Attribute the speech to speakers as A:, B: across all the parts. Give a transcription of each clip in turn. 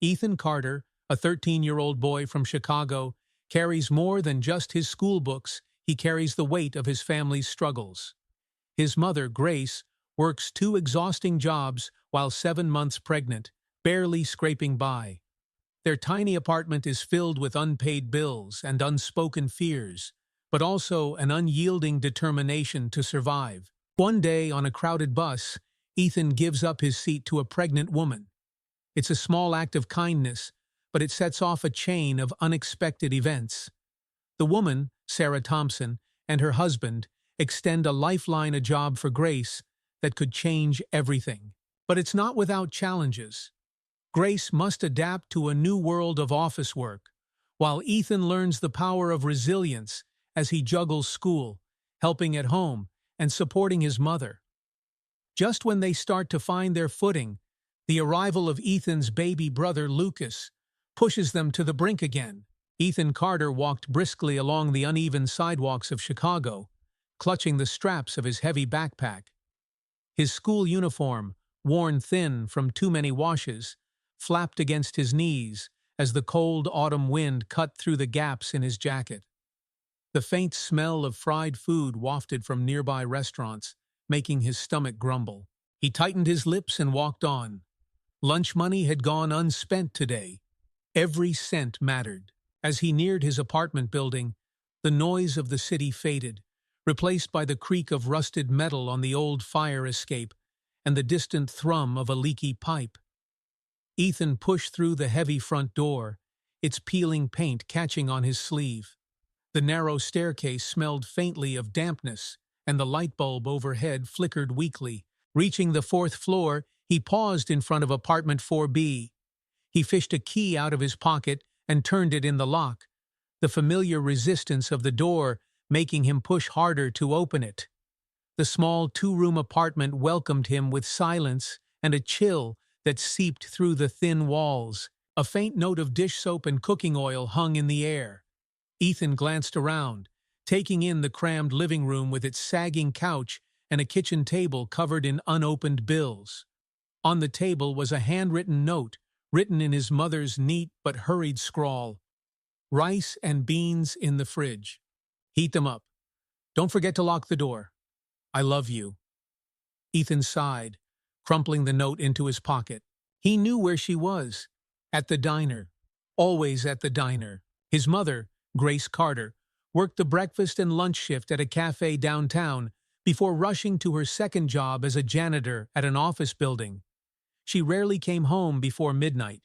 A: Ethan Carter, a 13-year-old boy from Chicago, carries more than just his school books. He carries the weight of his family's struggles. His mother, Grace, works 2 exhausting jobs while 7 months pregnant, barely scraping by. Their tiny apartment is filled with unpaid bills and unspoken fears, but also an unyielding determination to survive. One day, on a crowded bus, Ethan gives up his seat to a pregnant woman. It's a small act of kindness, but it sets off a chain of unexpected events. The woman, Sarah Thompson, and her husband extend a lifeline, a job for Grace that could change everything. But it's not without challenges. Grace must adapt to a new world of office work, while Ethan learns the power of resilience as he juggles school, helping at home, and supporting his mother. Just when they start to find their footing, the arrival of Ethan's baby brother Lucas pushes them to the brink again. Ethan Carter walked briskly along the uneven sidewalks of Chicago, clutching the straps of his heavy backpack. His school uniform, worn thin from too many washes, flapped against his knees as the cold autumn wind cut through the gaps in his jacket. The faint smell of fried food wafted from nearby restaurants, making his stomach grumble. He tightened his lips and walked on. Lunch money had gone unspent today. Every cent mattered. As he neared his apartment building, the noise of the city faded, replaced by the creak of rusted metal on the old fire escape and the distant thrum of a leaky pipe. Ethan pushed through the heavy front door, its peeling paint catching on his sleeve. The narrow staircase smelled faintly of dampness, and the light bulb overhead flickered weakly. Reaching the 4th floor, he paused in front of apartment 4B. He fished a key out of his pocket and turned it in the lock, the familiar resistance of the door making him push harder to open it. The small 2-room apartment welcomed him with silence and a chill that seeped through the thin walls. A faint note of dish soap and cooking oil hung in the air. Ethan glanced around, taking in the crammed living room with its sagging couch and a kitchen table covered in unopened bills. On the table was a handwritten note, written in his mother's neat but hurried scrawl. "Rice and beans in the fridge. Heat them up. Don't forget to lock the door. I love you." Ethan sighed, crumpling the note into his pocket. He knew where she was. At the diner. Always at the diner. His mother, Grace Carter, worked the breakfast and lunch shift at a cafe downtown before rushing to her second job as a janitor at an office building. She rarely came home before midnight.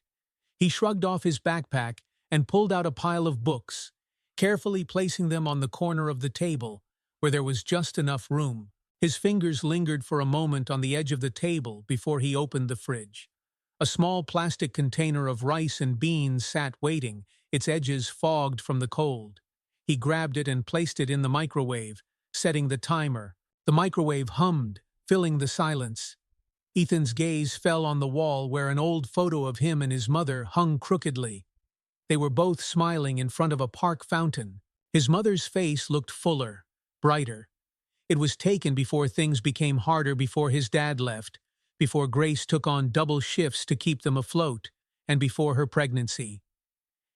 A: He shrugged off his backpack and pulled out a pile of books, carefully placing them on the corner of the table, where there was just enough room. His fingers lingered for a moment on the edge of the table before he opened the fridge. A small plastic container of rice and beans sat waiting, its edges fogged from the cold. He grabbed it and placed it in the microwave, setting the timer. The microwave hummed, filling the silence. Ethan's gaze fell on the wall where an old photo of him and his mother hung crookedly. They were both smiling in front of a park fountain. His mother's face looked fuller, brighter. It was taken before things became harder, before his dad left, before Grace took on double shifts to keep them afloat, and before her pregnancy.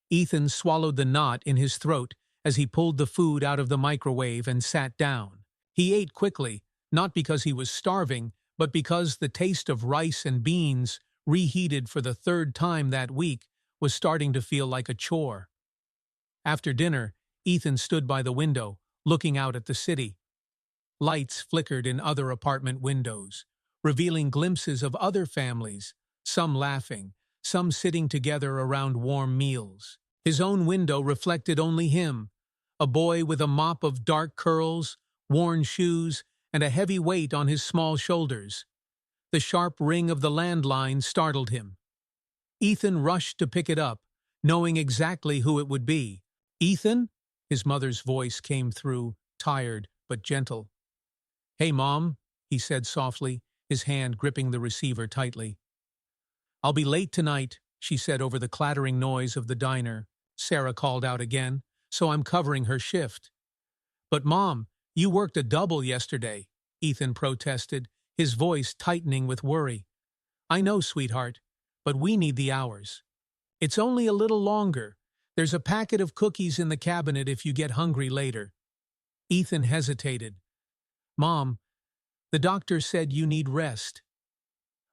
A: Ethan swallowed the knot in his throat as he pulled the food out of the microwave and sat down. He ate quickly, not because he was starving, but because the taste of rice and beans, reheated for the 3rd time that week, was starting to feel like a chore. After dinner, Ethan stood by the window, looking out at the city. Lights flickered in other apartment windows, revealing glimpses of other families, some laughing, some sitting together around warm meals. His own window reflected only him, a boy with a mop of dark curls, worn shoes, and a heavy weight on his small shoulders. The sharp ring of the landline startled him. Ethan rushed to pick it up, knowing exactly who it would be. "Ethan?" His mother's voice came through, tired but gentle. "Hey, Mom," he said softly, his hand gripping the receiver tightly. "I'll be late tonight," she said over the clattering noise of the diner. Sarah called out again, "so I'm covering her shift." "But Mom, you worked a double yesterday," Ethan protested, his voice tightening with worry. "I know, sweetheart, but we need the hours." It's only a little longer. There's a packet of cookies in the cabinet if you get hungry later. Ethan hesitated. Mom, the doctor said you need rest.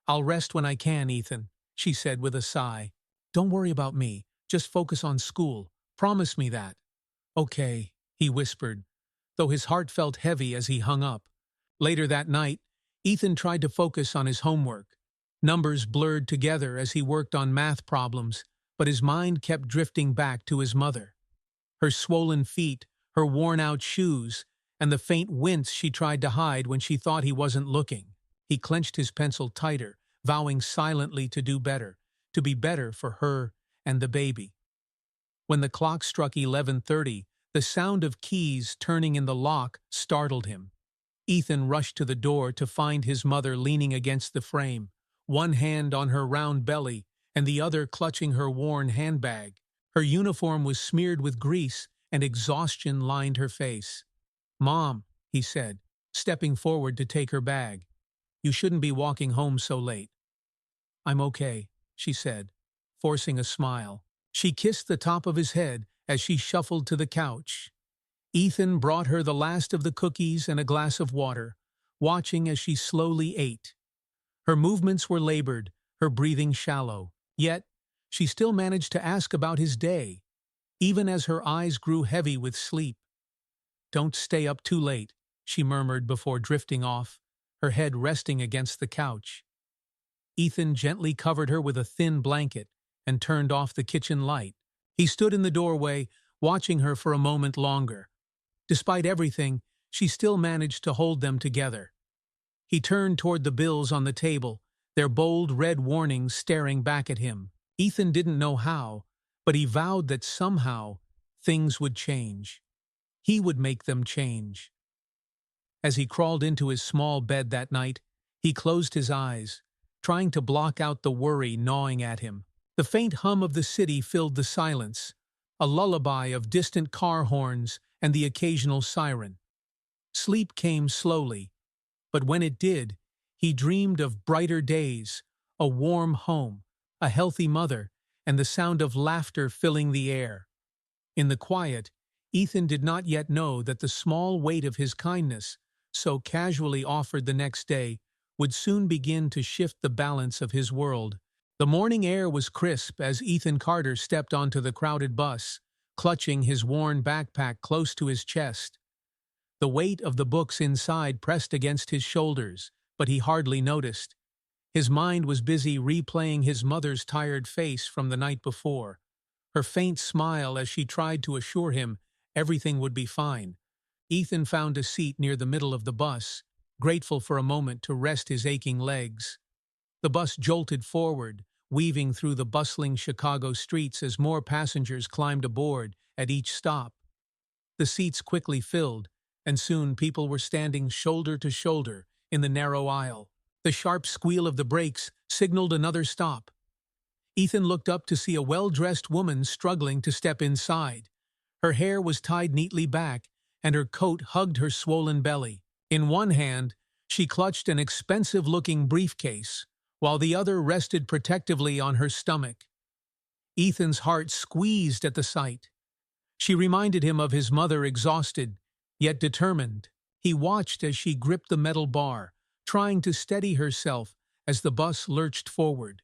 A: I'll rest when I can, Ethan, she said with a sigh. Don't worry about me. Just focus on school. Promise me that. Okay, he whispered, though his heart felt heavy as he hung up. Later that night, Ethan tried to focus on his homework. Numbers blurred together as he worked on math problems, but his mind kept drifting back to his mother. Her swollen feet, her worn-out shoes, and the faint wince she tried to hide when she thought he wasn't looking. He clenched his pencil tighter, vowing silently to do better, to be better for her and the baby. When the clock struck 11:30, the sound of keys turning in the lock startled him. Ethan rushed to the door to find his mother leaning against the frame, one hand on her round belly and the other clutching her worn handbag. Her uniform was smeared with grease and exhaustion lined her face. Mom, he said, stepping forward to take her bag. You shouldn't be walking home so late. I'm okay, she said, forcing a smile. She kissed the top of his head as she shuffled to the couch. Ethan brought her the last of the cookies and a glass of water, watching as she slowly ate. Her movements were labored, her breathing shallow, yet she still managed to ask about his day, even as her eyes grew heavy with sleep. Don't stay up too late, she murmured before drifting off, her head resting against the couch. Ethan gently covered her with a thin blanket and turned off the kitchen light. He stood in the doorway, watching her for a moment longer. Despite everything, she still managed to hold them together. He turned toward the bills on the table, their bold red warnings staring back at him. Ethan didn't know how, but he vowed that somehow things would change. He would make them change. As he crawled into his small bed that night, he closed his eyes, trying to block out the worry gnawing at him. The faint hum of the city filled the silence, a lullaby of distant car horns and the occasional siren. Sleep came slowly, but when it did, he dreamed of brighter days, a warm home, a healthy mother, and the sound of laughter filling the air. In the quiet, Ethan did not yet know that the small weight of his kindness, so casually offered the next day, would soon begin to shift the balance of his world. The morning air was crisp as Ethan Carter stepped onto the crowded bus, clutching his worn backpack close to his chest. The weight of the books inside pressed against his shoulders, but he hardly noticed. His mind was busy replaying his mother's tired face from the night before, her faint smile as she tried to assure him everything would be fine. Ethan found a seat near the middle of the bus, grateful for a moment to rest his aching legs. The bus jolted forward, weaving through the bustling Chicago streets as more passengers climbed aboard at each stop. The seats quickly filled, and soon people were standing shoulder to shoulder in the narrow aisle. The sharp squeal of the brakes signaled another stop. Ethan looked up to see a well-dressed woman struggling to step inside. Her hair was tied neatly back, and her coat hugged her swollen belly. In one hand, she clutched an expensive-looking briefcase, while the other rested protectively on her stomach. Ethan's heart squeezed at the sight. She reminded him of his mother, exhausted, yet determined. He watched as she gripped the metal bar, trying to steady herself as the bus lurched forward.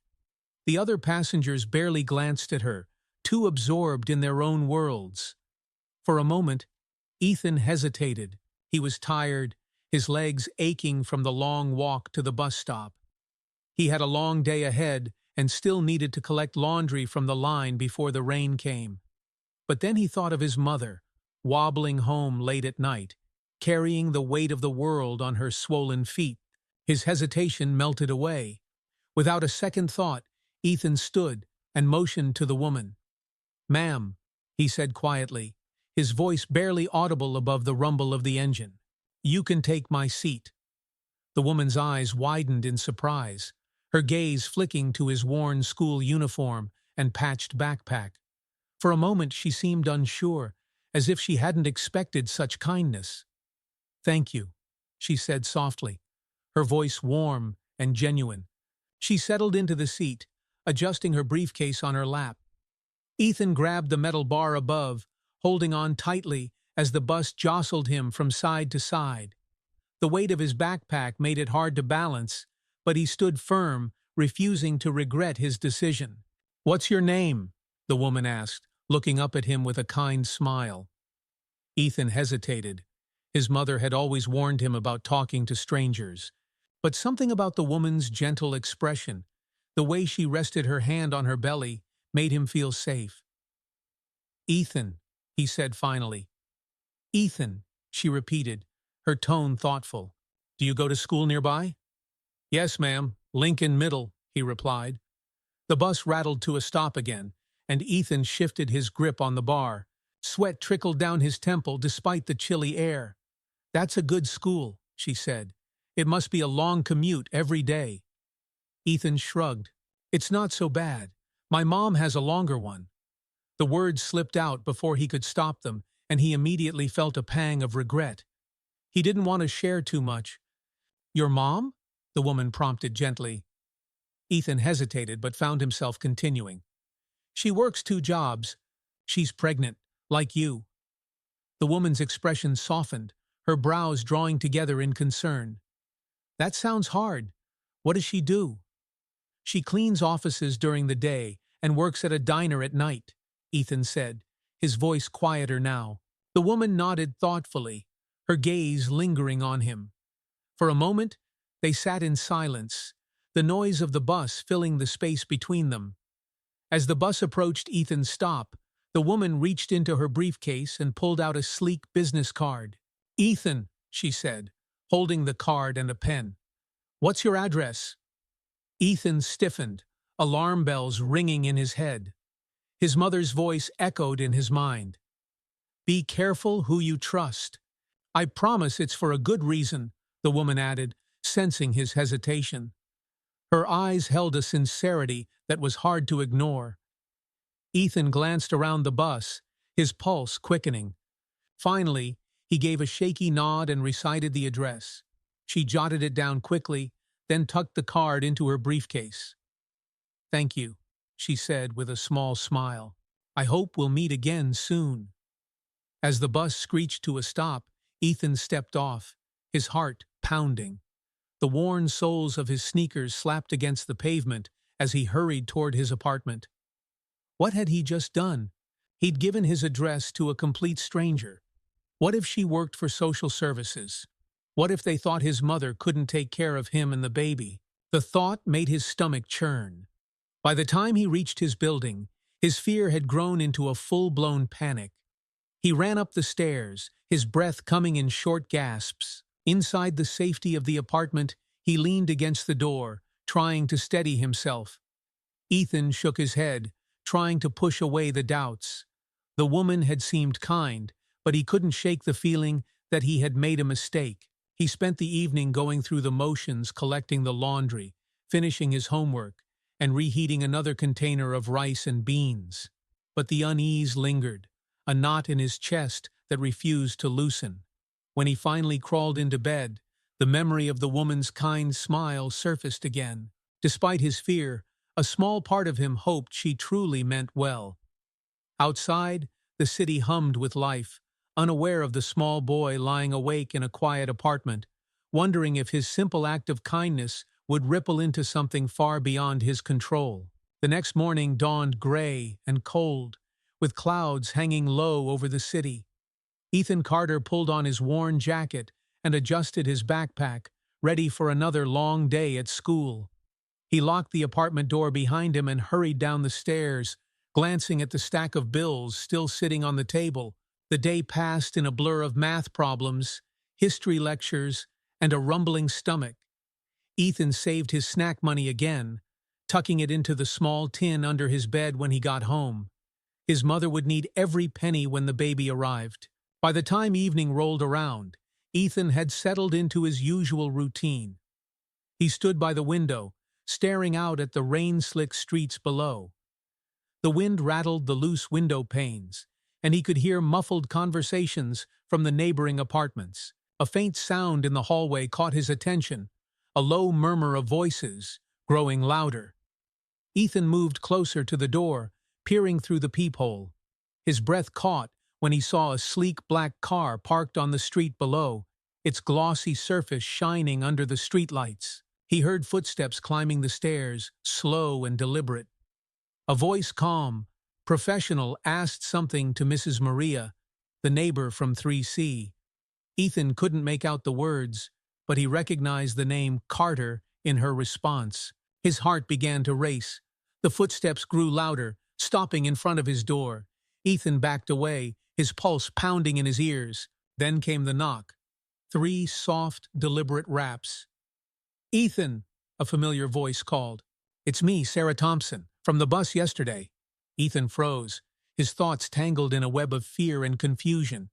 A: The other passengers barely glanced at her, too absorbed in their own worlds. For a moment, Ethan hesitated. He was tired, his legs aching from the long walk to the bus stop. He had a long day ahead and still needed to collect laundry from the line before the rain came. But then he thought of his mother, wobbling home late at night, carrying the weight of the world on her swollen feet. His hesitation melted away. Without a second thought, Ethan stood and motioned to the woman. "Ma'am," he said quietly, his voice barely audible above the rumble of the engine. "You can take my seat." The woman's eyes widened in surprise, her gaze flicking to his worn school uniform and patched backpack. For a moment she seemed unsure, as if she hadn't expected such kindness. "Thank you," she said softly, her voice warm and genuine. She settled into the seat, adjusting her briefcase on her lap. Ethan grabbed the metal bar above, holding on tightly as the bus jostled him from side to side. The weight of his backpack made it hard to balance, but he stood firm, refusing to regret his decision. "What's your name?" the woman asked, looking up at him with a kind smile. Ethan hesitated. His mother had always warned him about talking to strangers. But something about the woman's gentle expression, the way she rested her hand on her belly, made him feel safe. "Ethan," he said finally. "Ethan," she repeated, her tone thoughtful. "Do you go to school nearby?" "Yes, ma'am, Lincoln Middle," he replied. The bus rattled to a stop again, and Ethan shifted his grip on the bar. Sweat trickled down his temple despite the chilly air. "That's a good school," she said. "It must be a long commute every day." Ethan shrugged. "It's not so bad. My mom has a longer one." The words slipped out before he could stop them, and he immediately felt a pang of regret. He didn't want to share too much. "Your mom?" the woman prompted gently. Ethan hesitated but found himself continuing. "She works 2 jobs. She's pregnant, like you." The woman's expression softened, her brows drawing together in concern. "That sounds hard. What does she do?" "She cleans offices during the day and works at a diner at night," Ethan said, his voice quieter now. The woman nodded thoughtfully, her gaze lingering on him. For a moment, they sat in silence, the noise of the bus filling the space between them. As the bus approached Ethan's stop, the woman reached into her briefcase and pulled out a sleek business card. "Ethan," she said, holding the card and a pen. "What's your address?" Ethan stiffened, alarm bells ringing in his head. His mother's voice echoed in his mind. "Be careful who you trust." "I promise it's for a good reason," the woman added, sensing his hesitation. Her eyes held a sincerity that was hard to ignore. Ethan glanced around the bus, his pulse quickening. Finally, he gave a shaky nod and recited the address. She jotted it down quickly, then tucked the card into her briefcase. "Thank you," she said with a small smile. "I hope we'll meet again soon." As the bus screeched to a stop, Ethan stepped off, his heart pounding. The worn soles of his sneakers slapped against the pavement as he hurried toward his apartment. What had he just done? He'd given his address to a complete stranger. What if she worked for social services? What if they thought his mother couldn't take care of him and the baby? The thought made his stomach churn. By the time he reached his building, his fear had grown into a full-blown panic. He ran up the stairs, his breath coming in short gasps. Inside the safety of the apartment, he leaned against the door, trying to steady himself. Ethan shook his head, trying to push away the doubts. The woman had seemed kind, but he couldn't shake the feeling that he had made a mistake. He spent the evening going through the motions, collecting the laundry, finishing his homework, and reheating another container of rice and beans. But the unease lingered, a knot in his chest that refused to loosen. When he finally crawled into bed, the memory of the woman's kind smile surfaced again. Despite his fear, a small part of him hoped she truly meant well. Outside, the city hummed with life, unaware of the small boy lying awake in a quiet apartment, wondering if his simple act of kindness would ripple into something far beyond his control. The next morning dawned gray and cold, with clouds hanging low over the city. Ethan Carter pulled on his worn jacket and adjusted his backpack, ready for another long day at school. He locked the apartment door behind him and hurried down the stairs, glancing at the stack of bills still sitting on the table. The day passed in a blur of math problems, history lectures, and a rumbling stomach. Ethan saved his snack money again, tucking it into the small tin under his bed when he got home. His mother would need every penny when the baby arrived. By the time evening rolled around, Ethan had settled into his usual routine. He stood by the window, staring out at the rain-slicked streets below. The wind rattled the loose window panes, and he could hear muffled conversations from the neighboring apartments. A faint sound in the hallway caught his attention, a low murmur of voices, growing louder. Ethan moved closer to the door, peering through the peephole. His breath caught when he saw a sleek black car parked on the street below, its glossy surface shining under the streetlights. He heard footsteps climbing the stairs, slow and deliberate. A voice, calm, professional, asked something to Mrs. Maria, the neighbor from 3C. Ethan couldn't make out the words, but he recognized the name Carter in her response. His heart began to race. The footsteps grew louder, stopping in front of his door. Ethan backed away, his pulse pounding in his ears. Then came the knock. 3 soft, deliberate raps. "Ethan," a familiar voice called. "It's me, Sarah Thompson, from the bus yesterday." Ethan froze, his thoughts tangled in a web of fear and confusion.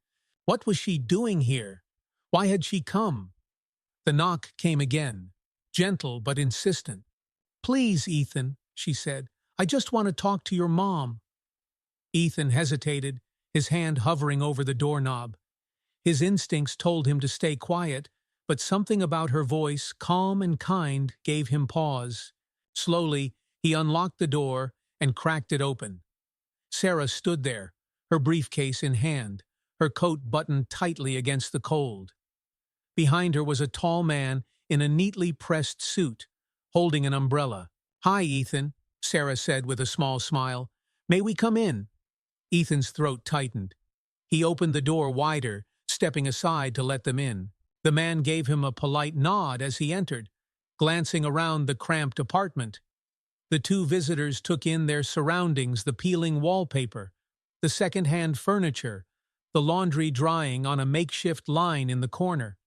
A: What was she doing here? Why had she come? The knock came again, gentle but insistent. "Please, Ethan," she said, "I just want to talk to your mom." Ethan hesitated, his hand hovering over the doorknob. His instincts told him to stay quiet, but something about her voice, calm and kind, gave him pause. Slowly, he unlocked the door and cracked it open. Sarah stood there, her briefcase in hand, her coat buttoned tightly against the cold. Behind her was a tall man in a neatly pressed suit, holding an umbrella. "Hi, Ethan," Sarah said with a small smile. "May we come in?" Ethan's throat tightened. He opened the door wider, stepping aside to let them in. The man gave him a polite nod as he entered, glancing around the cramped apartment. The two visitors took in their surroundings, the peeling wallpaper, the second-hand furniture, the laundry drying on a makeshift line in the corner.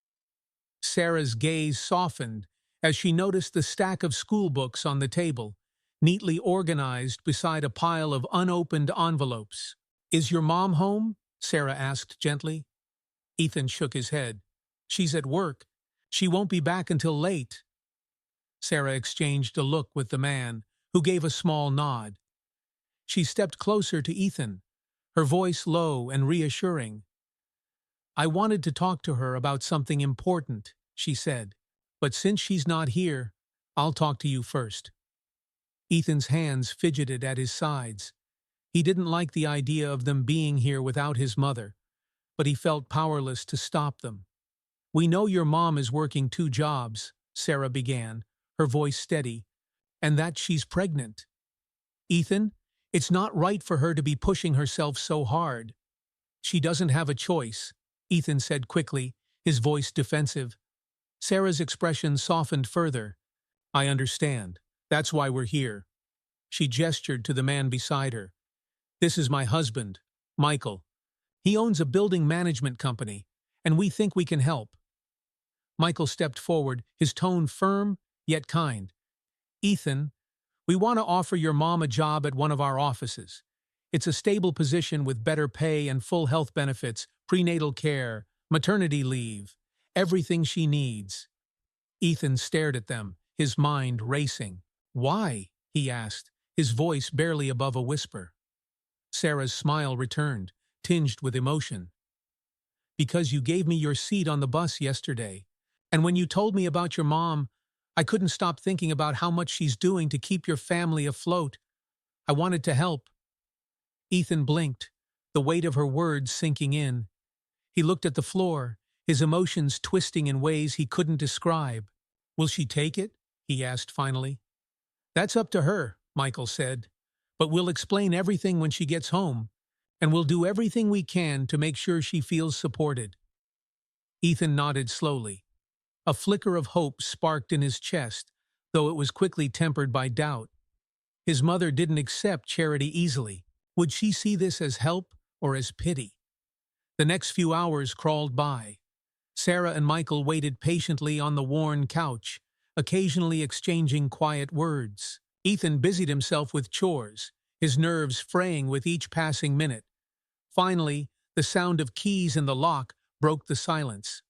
A: Sarah's gaze softened as she noticed the stack of school books on the table, neatly organized beside a pile of unopened envelopes. "Is your mom home?" Sarah asked gently. Ethan shook his head. "She's at work. She won't be back until late." Sarah exchanged a look with the man, who gave a small nod. She stepped closer to Ethan, her voice low and reassuring. "I wanted to talk to her about something important," she said, "but since she's not here, I'll talk to you first." Ethan's hands fidgeted at his sides. He didn't like the idea of them being here without his mother, but he felt powerless to stop them. "We know your mom is working 2 jobs, Sarah began, her voice steady, "and that she's pregnant. Ethan, it's not right for her to be pushing herself so hard." "She doesn't have a choice," Ethan said quickly, his voice defensive. Sarah's expression softened further. "I understand. That's why we're here." She gestured to the man beside her. "This is my husband, Michael. He owns a building management company, and we think we can help." Michael stepped forward, his tone firm yet kind. "Ethan, we want to offer your mom a job at one of our offices. It's a stable position with better pay and full health benefits, prenatal care, maternity leave, everything she needs." Ethan stared at them, his mind racing. "Why?" he asked, his voice barely above a whisper. Sarah's smile returned, tinged with emotion. "Because you gave me your seat on the bus yesterday. And when you told me about your mom, I couldn't stop thinking about how much she's doing to keep your family afloat. I wanted to help." Ethan blinked, the weight of her words sinking in. He looked at the floor, his emotions twisting in ways he couldn't describe. "Will she take it?" he asked finally. "That's up to her," Michael said. "But we'll explain everything when she gets home, and we'll do everything we can to make sure she feels supported." Ethan nodded slowly. A flicker of hope sparked in his chest, though it was quickly tempered by doubt. His mother didn't accept charity easily. Would she see this as help or as pity? The next few hours crawled by. Sarah and Michael waited patiently on the worn couch, occasionally exchanging quiet words. Ethan busied himself with chores, his nerves fraying with each passing minute. Finally, the sound of keys in the lock broke the silence.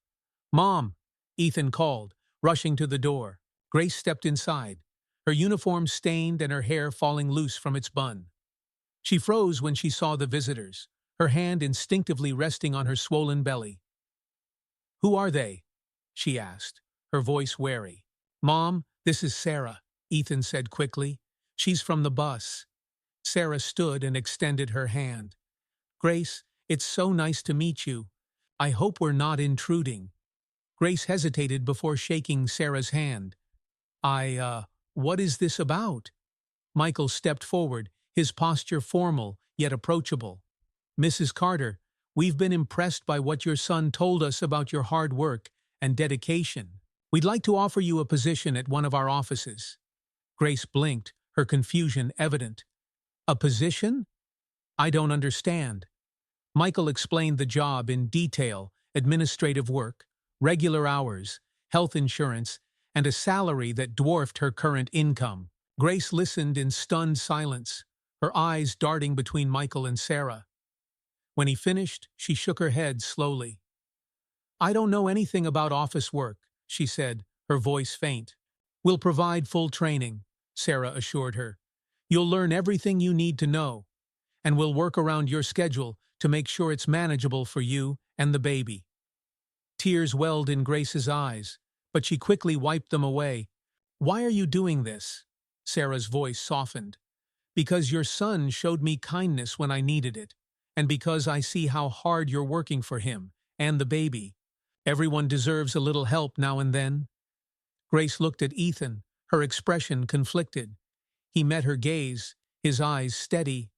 A: "Mom," Ethan called, rushing to the door. Grace stepped inside, her uniform stained and her hair falling loose from its bun. She froze when she saw the visitors, her hand instinctively resting on her swollen belly. "Who are they?" she asked, her voice wary. "Mom, this is Sarah," Ethan said quickly. "She's from the bus." Sarah stood and extended her hand. Grace, it's so nice to meet you. I hope we're not intruding. Grace hesitated before shaking Sarah's hand. What is this about? Michael stepped forward, his posture formal yet approachable. Mrs. Carter, we've been impressed by what your son told us about your hard work and dedication. We'd like to offer you a position at one of our offices. Grace blinked, her confusion evident. A position? I don't understand. Michael explained the job in detail: administrative work, regular hours, health insurance, and a salary that dwarfed her current income. Grace listened in stunned silence, her eyes darting between Michael and Sarah. When he finished, she shook her head slowly. I don't know anything about office work, she said, her voice faint. We'll provide full training, Sarah assured her. You'll learn everything you need to know, and we'll work around your schedule to make sure it's manageable for you and the baby. Tears welled in Grace's eyes, but she quickly wiped them away. Why are you doing this? Sarah's voice softened. Because your son showed me kindness when I needed it, and because I see how hard you're working for him and the baby. Everyone deserves a little help now and then. Grace looked at Ethan, her expression conflicted. He met her gaze, his eyes steady.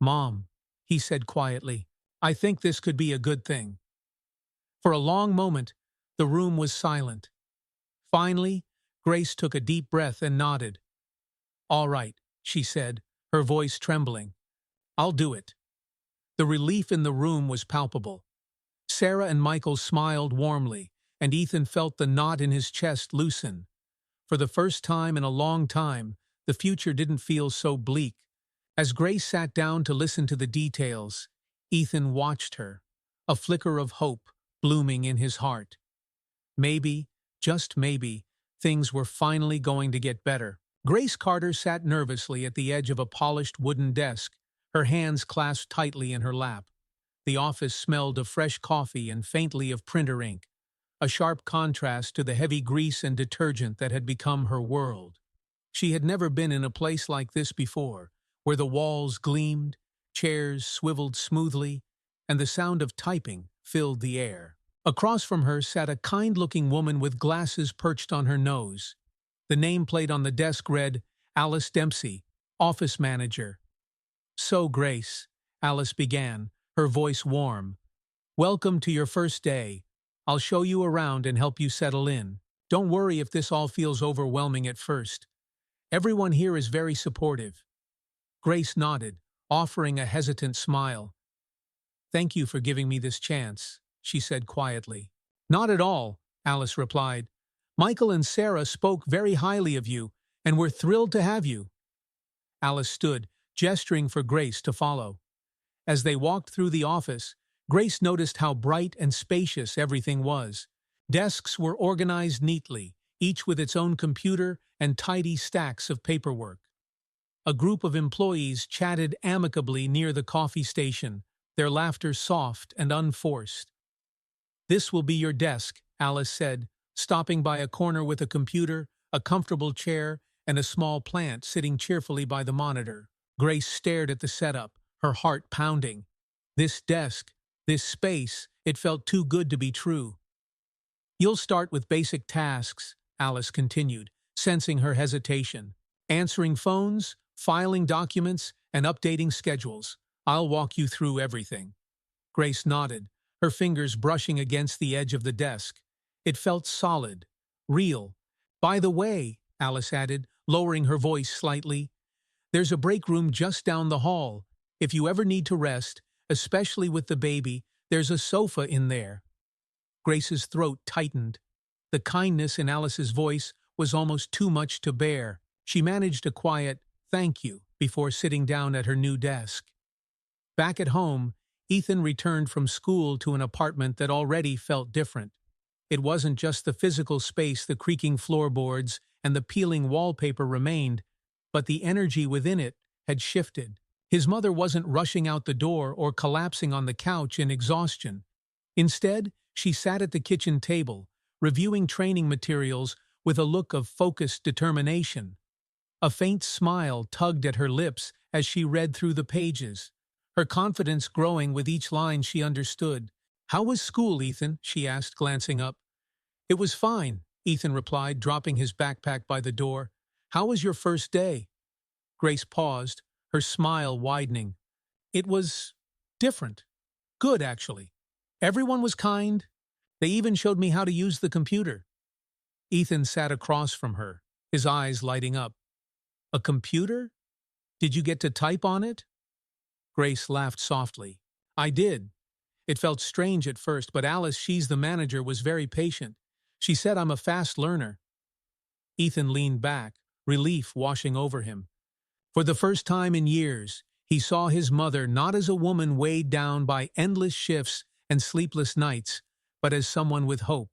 A: Mom, he said quietly, I think this could be a good thing. For a long moment, the room was silent. Finally, Grace took a deep breath and nodded. All right, she said, her voice trembling. I'll do it. The relief in the room was palpable. Sarah and Michael smiled warmly, and Ethan felt the knot in his chest loosen. For the first time in a long time, the future didn't feel so bleak. As Grace sat down to listen to the details, Ethan watched her, a flicker of hope blooming in his heart. Maybe, just maybe, things were finally going to get better. Grace Carter sat nervously at the edge of a polished wooden desk, her hands clasped tightly in her lap. The office smelled of fresh coffee and faintly of printer ink, a sharp contrast to the heavy grease and detergent that had become her world. She had never been in a place like this before, where the walls gleamed, chairs swiveled smoothly, and the sound of typing filled the air. Across from her sat a kind-looking woman with glasses perched on her nose. The nameplate on the desk read, Alice Dempsey, office manager. So, Grace, Alice began, her voice warm. Welcome to your first day. I'll show you around and help you settle in. Don't worry if this all feels overwhelming at first. Everyone here is very supportive. Grace nodded, offering a hesitant smile. Thank you for giving me this chance, she said quietly. Not at all, Alice replied. Michael and Sarah spoke very highly of you, and we're thrilled to have you. Alice stood, gesturing for Grace to follow. As they walked through the office, Grace noticed how bright and spacious everything was. Desks were organized neatly, each with its own computer and tidy stacks of paperwork. A group of employees chatted amicably near the coffee station, their laughter soft and unforced. This will be your desk, Alice said, stopping by a corner with a computer, a comfortable chair, and a small plant sitting cheerfully by the monitor. Grace stared at the setup, her heart pounding. This desk, this space, it felt too good to be true. You'll start with basic tasks, Alice continued, sensing her hesitation. Answering phones, filing documents, and updating schedules. I'll walk you through everything. Grace nodded, her fingers brushing against the edge of the desk. It felt solid, real. By the way, Alice added, lowering her voice slightly, there's a break room just down the hall. If you ever need to rest, especially with the baby, there's a sofa in there. Grace's throat tightened. The kindness in Alice's voice was almost too much to bear. She managed a quiet, thank you, before sitting down at her new desk. Back at home, Ethan returned from school to an apartment that already felt different. It wasn't just the physical space, the creaking floorboards, and the peeling wallpaper remained, but the energy within it had shifted. His mother wasn't rushing out the door or collapsing on the couch in exhaustion. Instead, she sat at the kitchen table, reviewing training materials with a look of focused determination. A faint smile tugged at her lips as she read through the pages, her confidence growing with each line she understood. "How was school, Ethan?" she asked, glancing up. "It was fine," Ethan replied, dropping his backpack by the door. "How was your first day?" Grace paused, her smile widening. "It was different. Good, actually. Everyone was kind. They even showed me how to use the computer." Ethan sat across from her, his eyes lighting up. "A computer? Did you get to type on it?" Grace laughed softly. "I did. It felt strange at first, but Alice, she's the manager, was very patient. She said I'm a fast learner." Ethan leaned back, relief washing over him. For the first time in years, he saw his mother not as a woman weighed down by endless shifts and sleepless nights, but as someone with hope.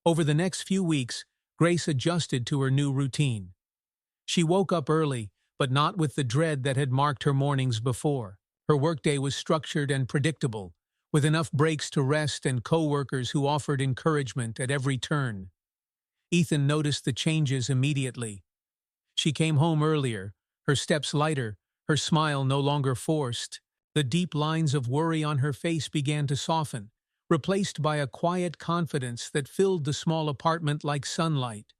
A: Over the next few weeks, Grace adjusted to her new routine. She woke up early, but not with the dread that had marked her mornings before. Her workday was structured and predictable, with enough breaks to rest and co-workers who offered encouragement at every turn. Ethan noticed the changes immediately. She came home earlier, her steps lighter, her smile no longer forced. The deep lines of worry on her face began to soften, replaced by a quiet confidence that filled the small apartment like sunlight.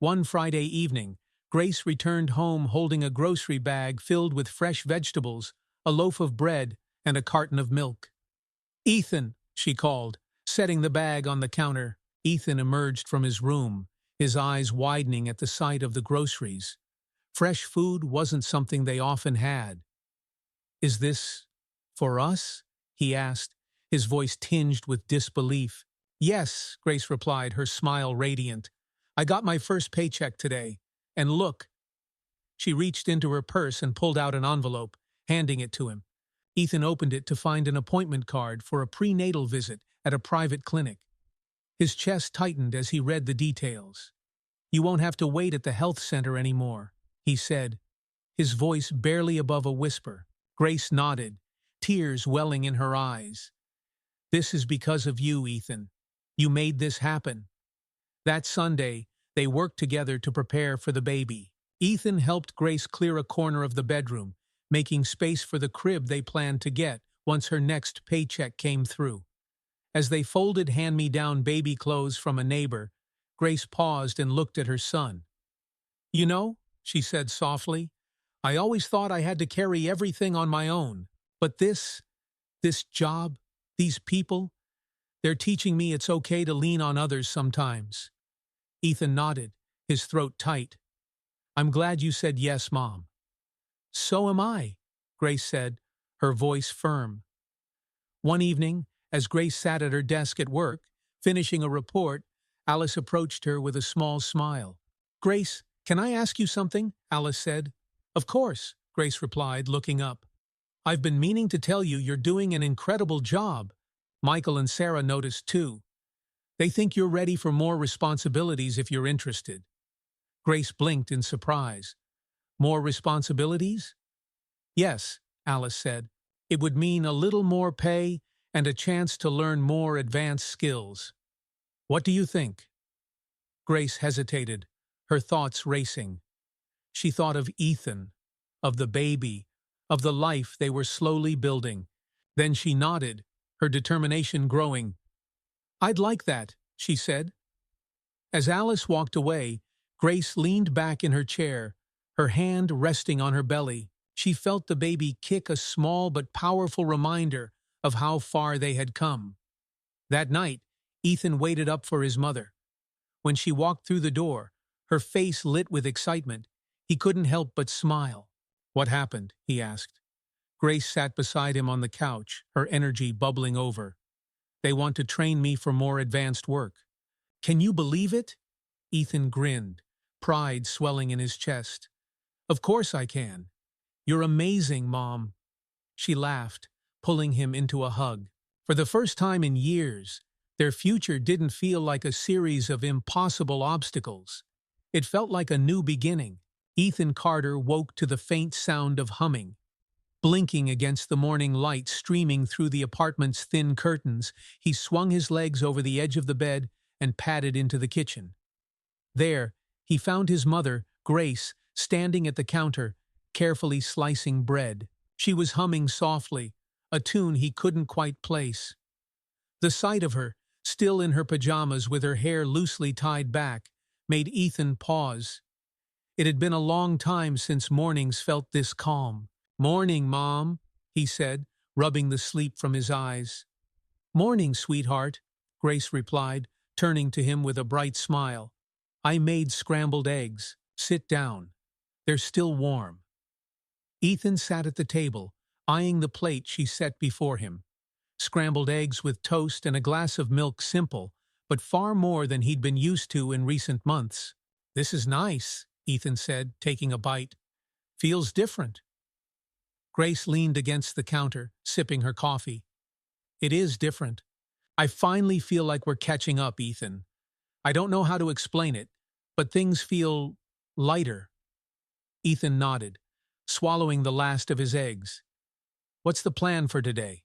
A: One Friday evening, Grace returned home holding a grocery bag filled with fresh vegetables, a loaf of bread, and a carton of milk. "Ethan," she called, setting the bag on the counter. Ethan emerged from his room, his eyes widening at the sight of the groceries. Fresh food wasn't something they often had. "Is this for us?" he asked, his voice tinged with disbelief. "Yes," Grace replied, her smile radiant. "I got my first paycheck today. And look." She reached into her purse and pulled out an envelope, handing it to him. Ethan opened it to find an appointment card for a prenatal visit at a private clinic. His chest tightened as he read the details. "You won't have to wait at the health center anymore," he said, his voice barely above a whisper. Grace nodded, tears welling in her eyes. "This is because of you, Ethan. You made this happen." That Sunday, they worked together to prepare for the baby. Ethan helped Grace clear a corner of the bedroom, making space for the crib they planned to get once her next paycheck came through. As they folded hand-me-down baby clothes from a neighbor, Grace paused and looked at her son. "You know," she said softly, "I always thought I had to carry everything on my own. But this job, these people, they're teaching me it's okay to lean on others sometimes." Ethan nodded, his throat tight. "I'm glad you said yes, Mom." "So am I," Grace said, her voice firm. One evening, as Grace sat at her desk at work, finishing a report, Alice approached her with a small smile. "Grace, can I ask you something?" Alice said. "Of course," Grace replied, looking up. "I've been meaning to tell you you're doing an incredible job." Michael and Sarah noticed too. "They think you're ready for more responsibilities if you're interested." Grace blinked in surprise. "More responsibilities?" "Yes," Alice said. "It would mean a little more pay and a chance to learn more advanced skills. What do you think?" Grace hesitated, her thoughts racing. She thought of Ethan, of the baby, of the life they were slowly building. Then she nodded, her determination growing. "I'd like that," she said. As Alice walked away, Grace leaned back in her chair, her hand resting on her belly. She felt the baby kick a small but powerful reminder of how far they had come. That night, Ethan waited up for his mother. When she walked through the door, her face lit with excitement, he couldn't help but smile. "What happened?" he asked. Grace sat beside him on the couch, her energy bubbling over. "They want to train me for more advanced work." "Can you believe it?" Ethan grinned, pride swelling in his chest. "Of course I can. You're amazing, Mom." She laughed, pulling him into a hug. For the first time in years, their future didn't feel like a series of impossible obstacles. It felt like a new beginning. Ethan Carter woke to the faint sound of humming. Blinking against the morning light streaming through the apartment's thin curtains, he swung his legs over the edge of the bed and padded into the kitchen. There, he found his mother, Grace, standing at the counter, carefully slicing bread. She was humming softly, a tune he couldn't quite place. The sight of her, still in her pajamas with her hair loosely tied back, made Ethan pause. It had been a long time since mornings felt this calm. "Morning, Mom," he said, rubbing the sleep from his eyes. "Morning, sweetheart," Grace replied, turning to him with a bright smile. "I made scrambled eggs. Sit down. They're still warm." Ethan sat at the table, eyeing the plate she set before him. Scrambled eggs with toast and a glass of milk, simple, but far more than he'd been used to in recent months. "This is nice," Ethan said, taking a bite. "Feels different." Grace leaned against the counter, sipping her coffee. "It is different. I finally feel like we're catching up, Ethan. I don't know how to explain it, but things feel lighter." Ethan nodded, swallowing the last of his eggs. "What's the plan for today?"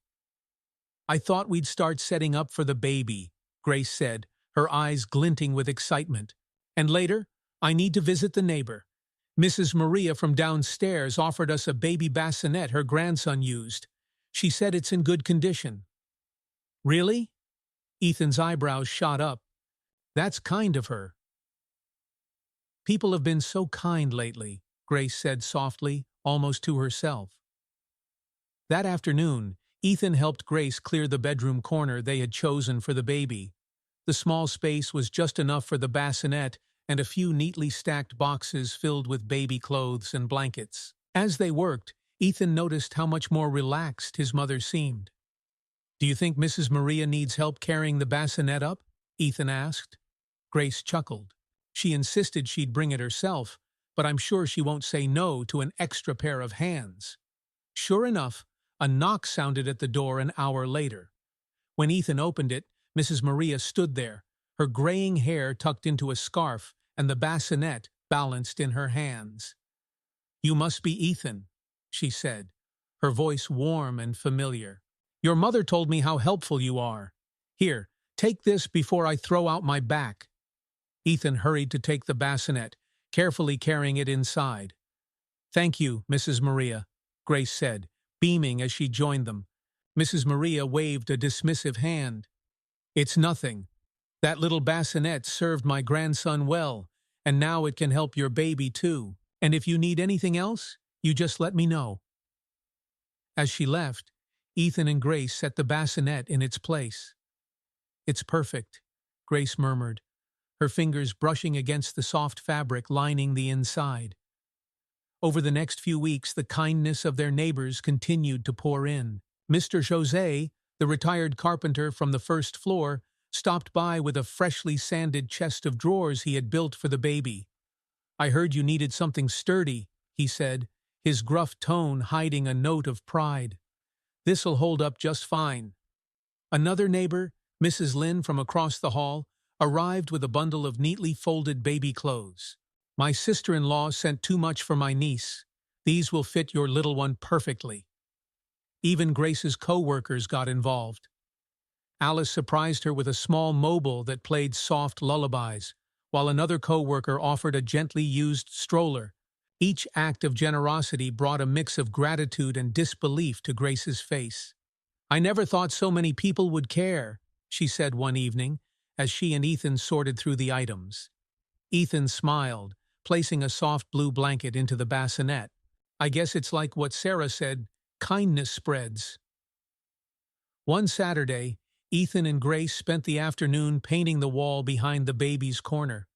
A: "I thought we'd start setting up for the baby," Grace said, her eyes glinting with excitement. "And later, I need to visit the neighbor. Mrs. Maria from downstairs offered us a baby bassinet her grandson used. She said it's in good condition." "Really?" Ethan's eyebrows shot up. "That's kind of her." "People have been so kind lately," Grace said softly, almost to herself. That afternoon, Ethan helped Grace clear the bedroom corner they had chosen for the baby. The small space was just enough for the bassinet and a few neatly stacked boxes filled with baby clothes and blankets. As they worked, Ethan noticed how much more relaxed his mother seemed. "Do you think Mrs. Maria needs help carrying the bassinet up?" Ethan asked. Grace chuckled. "She insisted she'd bring it herself, but I'm sure she won't say no to an extra pair of hands." Sure enough, a knock sounded at the door an hour later. When Ethan opened it, Mrs. Maria stood there, her graying hair tucked into a scarf and the bassinet balanced in her hands. "You must be Ethan," she said, her voice warm and familiar. "Your mother told me how helpful you are. Here, take this before I throw out my back." Ethan hurried to take the bassinet, carefully carrying it inside. "Thank you, Mrs. Maria," Grace said, beaming as she joined them. Mrs. Maria waved a dismissive hand. "It's nothing. That little bassinet served my grandson well, and now it can help your baby too. And if you need anything else, you just let me know." As she left, Ethan and Grace set the bassinet in its place. "It's perfect," Grace murmured, her fingers brushing against the soft fabric lining the inside. Over the next few weeks, the kindness of their neighbors continued to pour in. Mr. José, the retired carpenter from the first floor, stopped by with a freshly sanded chest of drawers he had built for the baby. "I heard you needed something sturdy," he said, his gruff tone hiding a note of pride. "This'll hold up just fine." Another neighbor, Mrs. Lynn from across the hall, arrived with a bundle of neatly folded baby clothes. "My sister-in-law sent too much for my niece. These will fit your little one perfectly." Even Grace's co-workers got involved. Alice surprised her with a small mobile that played soft lullabies, while another co-worker offered a gently used stroller. Each act of generosity brought a mix of gratitude and disbelief to Grace's face. "I never thought so many people would care," she said one evening, as she and Ethan sorted through the items. Ethan smiled, placing a soft blue blanket into the bassinet. "I guess it's like what Sarah said, kindness spreads." One Saturday, Ethan and Grace spent the afternoon painting the wall behind the baby's corner.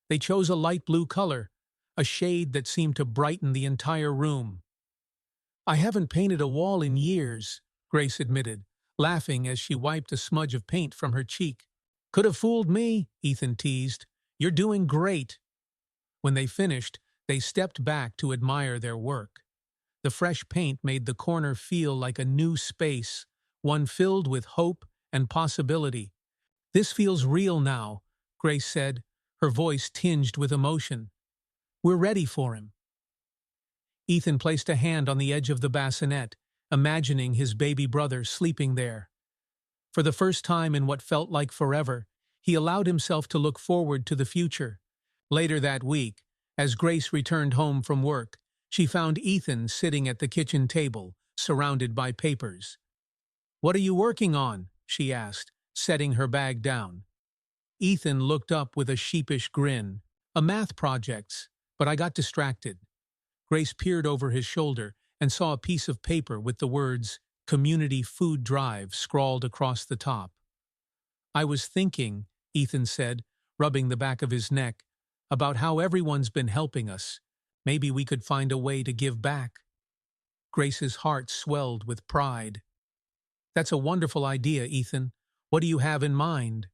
A: They chose a light blue color, a shade that seemed to brighten the entire room. "I haven't painted a wall in years," Grace admitted, laughing as she wiped a smudge of paint from her cheek. "Could have fooled me," Ethan teased. "You're doing great." When they finished, they stepped back to admire their work. The fresh paint made the corner feel like a new space, one filled with hope and possibility. "This feels real now," Grace said, her voice tinged with emotion. "We're ready for him." Ethan placed a hand on the edge of the bassinet, imagining his baby brother sleeping there. For the first time in what felt like forever, he allowed himself to look forward to the future. Later that week, As Grace returned home from work, she found Ethan sitting at the kitchen table, surrounded by papers. "What are you working on?" she asked, setting her bag down. Ethan looked up with a sheepish grin. "A math projects, but I got distracted." Grace peered over his shoulder and saw a piece of paper with the words "Community Food Drive" scrawled across the top. "I was thinking," Ethan said, rubbing the back of his neck, "about how everyone's been helping us. Maybe we could find a way to give back." Grace's heart swelled with pride. "That's a wonderful idea, Ethan. What do you have in mind?"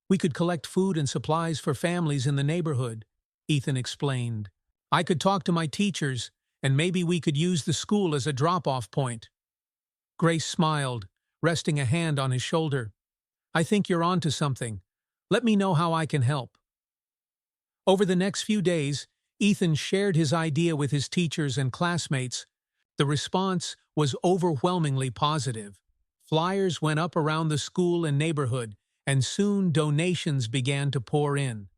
A: "We could collect food and supplies for families in the neighborhood," Ethan explained. "I could talk to my teachers, and maybe we could use the school as a drop-off point." Grace smiled, resting a hand on his shoulder. "I think you're onto something. Let me know how I can help." Over the next few days, Ethan shared his idea with his teachers and classmates. The response was overwhelmingly positive. Flyers went up around the school and neighborhood, and soon donations began to pour in.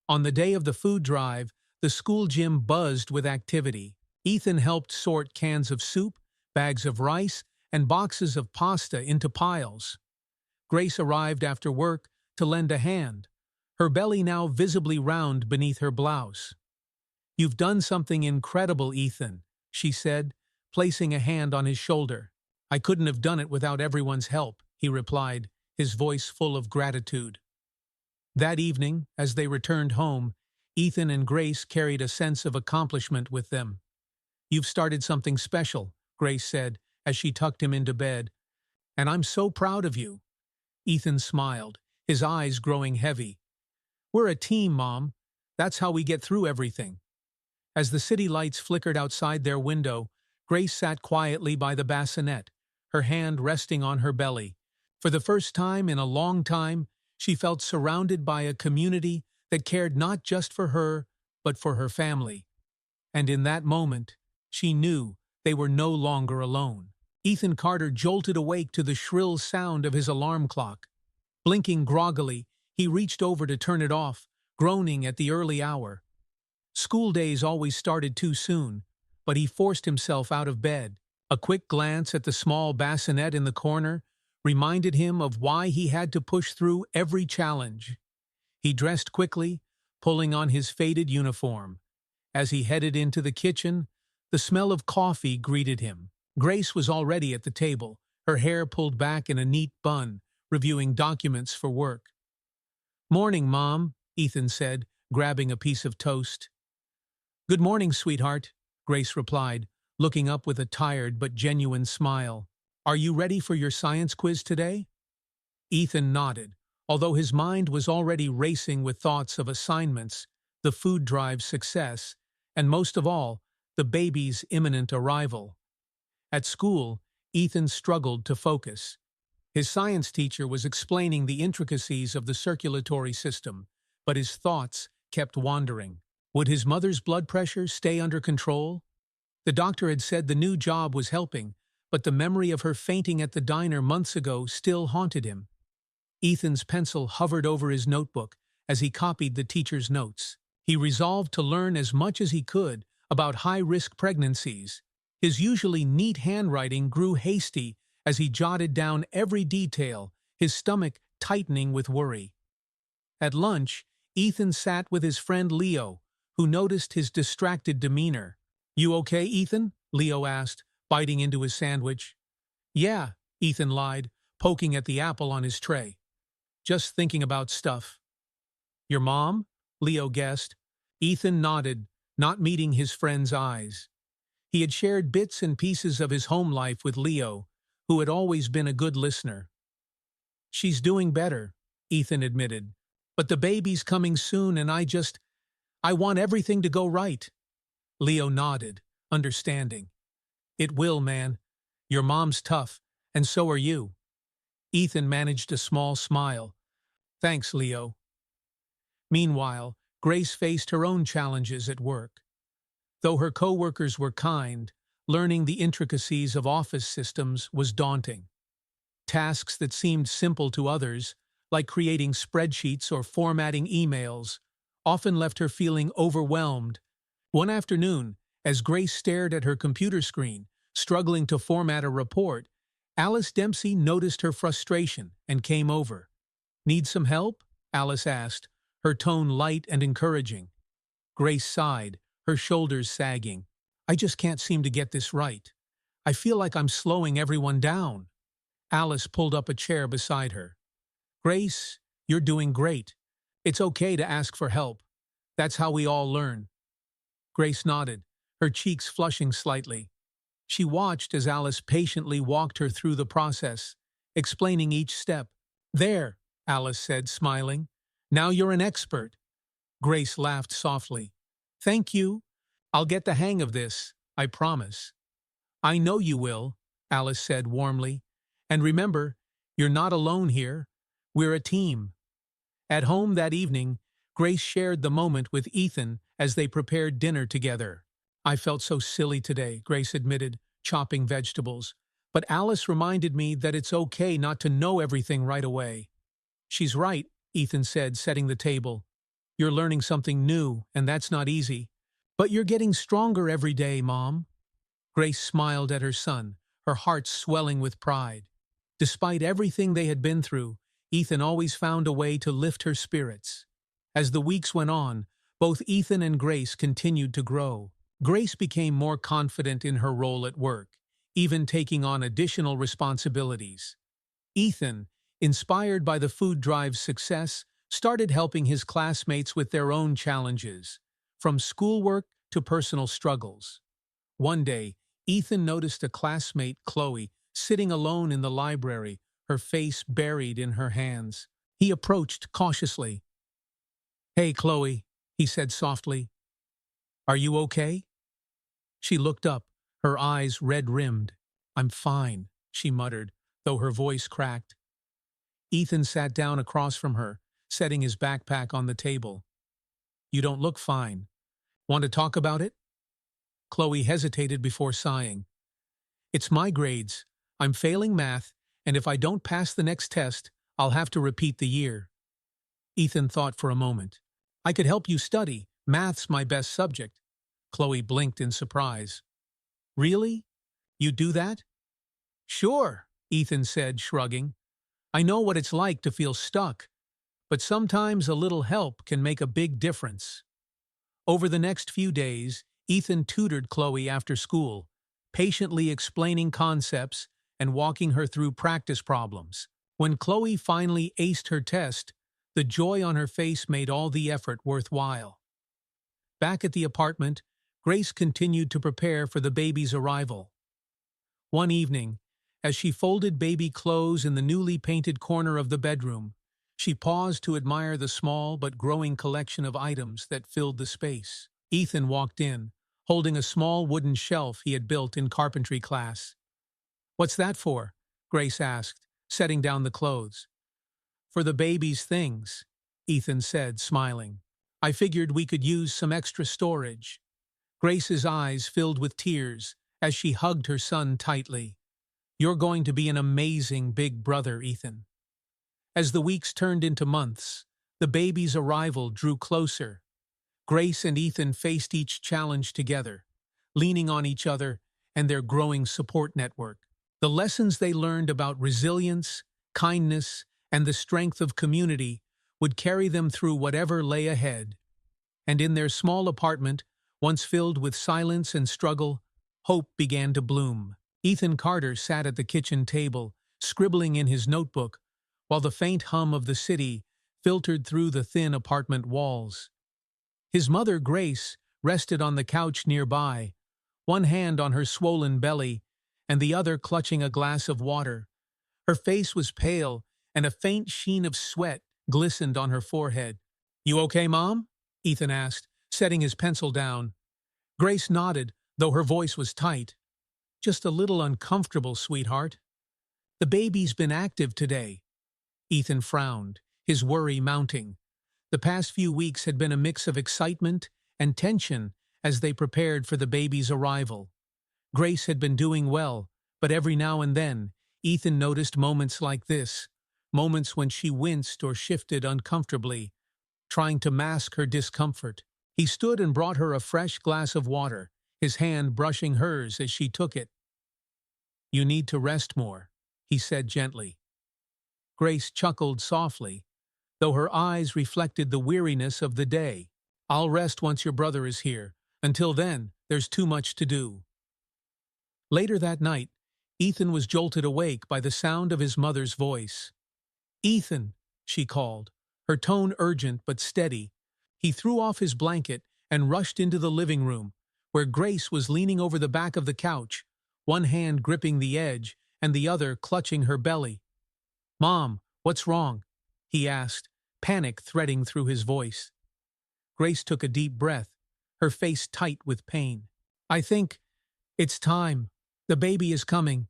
A: On the day of the food drive, the school gym buzzed with activity. Ethan helped sort cans of soup, bags of rice, and boxes of pasta into piles. Grace arrived after work to lend a hand, her belly now visibly round beneath her blouse. "You've done something incredible, Ethan," she said, placing a hand on his shoulder. "I couldn't have done it without everyone's help," he replied, his voice full of gratitude. That evening, as they returned home, Ethan and Grace carried a sense of accomplishment with them. "You've started something special," Grace said, as she tucked him into bed. "And I'm so proud of you." Ethan smiled, his eyes growing heavy. "We're a team, Mom. That's how we get through everything." As the city lights flickered outside their window, Grace sat quietly by the bassinet, her hand resting on her belly. For the first time in a long time, she felt surrounded by a community that cared not just for her, but for her family. And in that moment, she knew they were no longer alone. Ethan Carter jolted awake to the shrill sound of his alarm clock. Blinking groggily, he reached over to turn it off, groaning at the early hour. School days always started too soon, but he forced himself out of bed. A quick glance at the small bassinet in the corner reminded him of why he had to push through every challenge. He dressed quickly, pulling on his faded uniform. As he headed into the kitchen, the smell of coffee greeted him. Grace was already at the table, her hair pulled back in a neat bun, reviewing documents for work. "Morning, Mom," Ethan said, grabbing a piece of toast. "Good morning, sweetheart," Grace replied, looking up with a tired but genuine smile. "Are you ready for your science quiz today?" Ethan nodded, although his mind was already racing with thoughts of assignments, the food drive's success, and most of all, the baby's imminent arrival. At school, Ethan struggled to focus. His science teacher was explaining the intricacies of the circulatory system, but his thoughts kept wandering. Would his mother's blood pressure stay under control? The doctor had said the new job was helping, but the memory of her fainting at the diner months ago still haunted him. Ethan's pencil hovered over his notebook as he copied the teacher's notes. He resolved to learn as much as he could about high-risk pregnancies. His usually neat handwriting grew hasty as he jotted down every detail, his stomach tightening with worry. At lunch, Ethan sat with his friend Leo, who noticed his distracted demeanor. "You okay, Ethan?" Leo asked, biting into his sandwich. "Yeah," Ethan lied, poking at the apple on his tray. "Just thinking about stuff." "Your mom?" Leo guessed. Ethan nodded, not meeting his friend's eyes. He had shared bits and pieces of his home life with Leo, who had always been a good listener. "She's doing better," Ethan admitted. "But the baby's coming soon and I want everything to go right." Leo nodded, understanding. "It will, man. Your mom's tough, and so are you." Ethan managed a small smile. "Thanks, Leo." Meanwhile, Grace faced her own challenges at work. Though her co-workers were kind, learning the intricacies of office systems was daunting. Tasks that seemed simple to others, like creating spreadsheets or formatting emails, often left her feeling overwhelmed. One afternoon, as Grace stared at her computer screen, struggling to format a report, Alice Dempsey noticed her frustration and came over. "Need some help?" Alice asked, her tone light and encouraging. Grace sighed, her shoulders sagging. "I just can't seem to get this right. I feel like I'm slowing everyone down." Alice pulled up a chair beside her. "Grace, you're doing great. It's okay to ask for help. That's how we all learn." Grace nodded, her cheeks flushing slightly. She watched as Alice patiently walked her through the process, explaining each step. "There," Alice said, smiling. "Now you're an expert." Grace laughed softly. "Thank you. I'll get the hang of this, I promise." "I know you will," Alice said warmly. "And remember, you're not alone here. We're a team." At home that evening, Grace shared the moment with Ethan as they prepared dinner together. "I felt so silly today," Grace admitted, chopping vegetables. "But Alice reminded me that it's okay not to know everything right away." "She's right," Ethan said, setting the table. "You're learning something new, and that's not easy. But you're getting stronger every day, Mom." Grace smiled at her son, her heart swelling with pride. Despite everything they had been through, Ethan always found a way to lift her spirits. As the weeks went on, both Ethan and Grace continued to grow. Grace became more confident in her role at work, even taking on additional responsibilities. Ethan, inspired by the food drive's success, started helping his classmates with their own challenges, from schoolwork to personal struggles. One day, Ethan noticed a classmate, Chloe, sitting alone in the library, her face buried in her hands. He approached cautiously. "Hey, Chloe," he said softly. "Are you okay?" She looked up, her eyes red-rimmed. "I'm fine," she muttered, though her voice cracked. Ethan sat down across from her, setting his backpack on the table. "You don't look fine. Want to talk about it?" Chloe hesitated before sighing. "It's my grades. I'm failing math, and if I don't pass the next test, I'll have to repeat the year." Ethan thought for a moment. "I could help you study. Math's my best subject." Chloe blinked in surprise. "Really? You do that?" "Sure," Ethan said, shrugging. "I know what it's like to feel stuck, but sometimes a little help can make a big difference." Over the next few days, Ethan tutored Chloe after school, patiently explaining concepts and walking her through practice problems. When Chloe finally aced her test, the joy on her face made all the effort worthwhile. Back at the apartment, Grace continued to prepare for the baby's arrival. One evening, as she folded baby clothes in the newly painted corner of the bedroom, she paused to admire the small but growing collection of items that filled the space. Ethan walked in, holding a small wooden shelf he had built in carpentry class. "What's that for?" Grace asked, setting down the clothes. "For the baby's things," Ethan said, smiling. "I figured we could use some extra storage." Grace's eyes filled with tears as she hugged her son tightly. "You're going to be an amazing big brother, Ethan." As the weeks turned into months, the baby's arrival drew closer. Grace and Ethan faced each challenge together, leaning on each other and their growing support network. The lessons they learned about resilience, kindness, and the strength of community would carry them through whatever lay ahead. And in their small apartment, once filled with silence and struggle, hope began to bloom. Ethan Carter sat at the kitchen table, scribbling in his notebook, while the faint hum of the city filtered through the thin apartment walls. His mother, Grace, rested on the couch nearby, one hand on her swollen belly and the other clutching a glass of water. Her face was pale, and a faint sheen of sweat glistened on her forehead. "You okay, Mom?" Ethan asked, setting his pencil down. Grace nodded, though her voice was tight. "Just a little uncomfortable, sweetheart." "The baby's been active today." Ethan frowned, his worry mounting. The past few weeks had been a mix of excitement and tension as they prepared for the baby's arrival. Grace had been doing well, but every now and then, Ethan noticed moments like this, moments when she winced or shifted uncomfortably, trying to mask her discomfort. He stood and brought her a fresh glass of water, his hand brushing hers as she took it. "You need to rest more," he said gently. Grace chuckled softly, though her eyes reflected the weariness of the day. "I'll rest once your brother is here. Until then, there's too much to do." Later that night, Ethan was jolted awake by the sound of his mother's voice. "Ethan," she called, her tone urgent but steady. He threw off his blanket and rushed into the living room, where Grace was leaning over the back of the couch, one hand gripping the edge and the other clutching her belly. "Mom, what's wrong?" he asked, panic threading through his voice. Grace took a deep breath, her face tight with pain. "I think it's time. The baby is coming."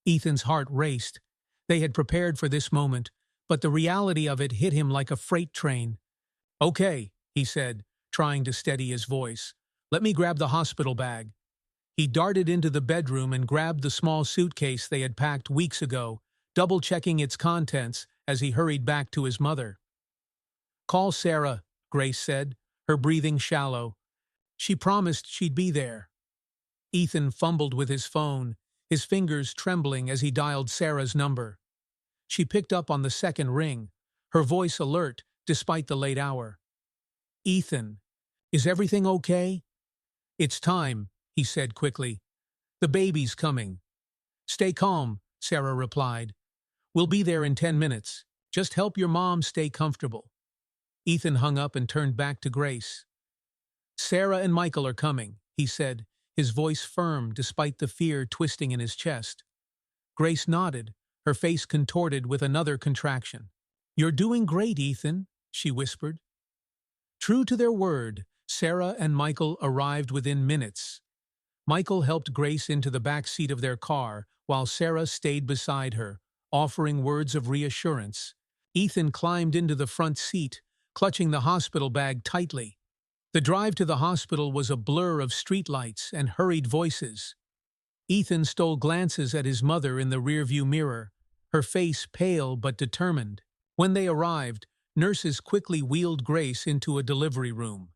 A: Ethan's heart raced. They had prepared for this moment, but the reality of it hit him like a freight train. "Okay," he said, trying to steady his voice. "Let me grab the hospital bag." He darted into the bedroom and grabbed the small suitcase they had packed weeks ago, double-checking its contents as he hurried back to his mother. "Call Sarah," Grace said, her breathing shallow. "She promised she'd be there." Ethan fumbled with his phone, his fingers trembling as he dialed Sarah's number. She picked up on the second ring, her voice alert despite the late hour. "Ethan, is everything okay?" "It's time," he said quickly. "The baby's coming." "Stay calm," Sarah replied. "We'll be there in 10 minutes. Just help your mom stay comfortable." Ethan hung up and turned back to Grace. "Sarah and Michael are coming," he said, his voice firm despite the fear twisting in his chest. Grace nodded, her face contorted with another contraction. "You're doing great, Ethan," she whispered. True to their word, Sarah and Michael arrived within minutes. Michael helped Grace into the back seat of their car, while Sarah stayed beside her, offering words of reassurance. Ethan climbed into the front seat, clutching the hospital bag tightly. The drive to the hospital was a blur of streetlights and hurried voices. Ethan stole glances at his mother in the rearview mirror, her face pale but determined. When they arrived, nurses quickly wheeled Grace into a delivery room.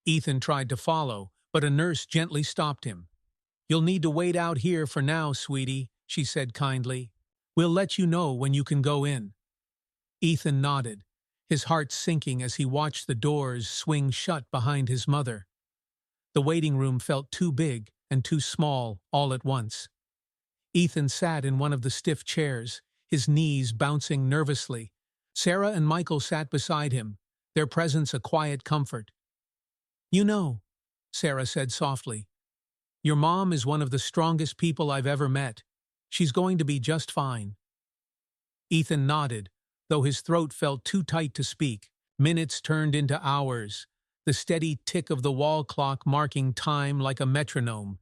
A: Ethan tried to follow, but a nurse gently stopped him. "You'll need to wait out here for now, sweetie," she said kindly. "We'll let you know when you can go in." Ethan nodded, his heart sinking as he watched the doors swing shut behind his mother. The waiting room felt too big and too small all at once. Ethan sat in one of the stiff chairs, his knees bouncing nervously. Sarah and Michael sat beside him, their presence a quiet comfort. "You know," Sarah said softly, "your mom is one of the strongest people I've ever met. She's going to be just fine." Ethan nodded, though his throat felt too tight to speak. Minutes turned into hours, the steady tick of the wall clock marking time like a metronome.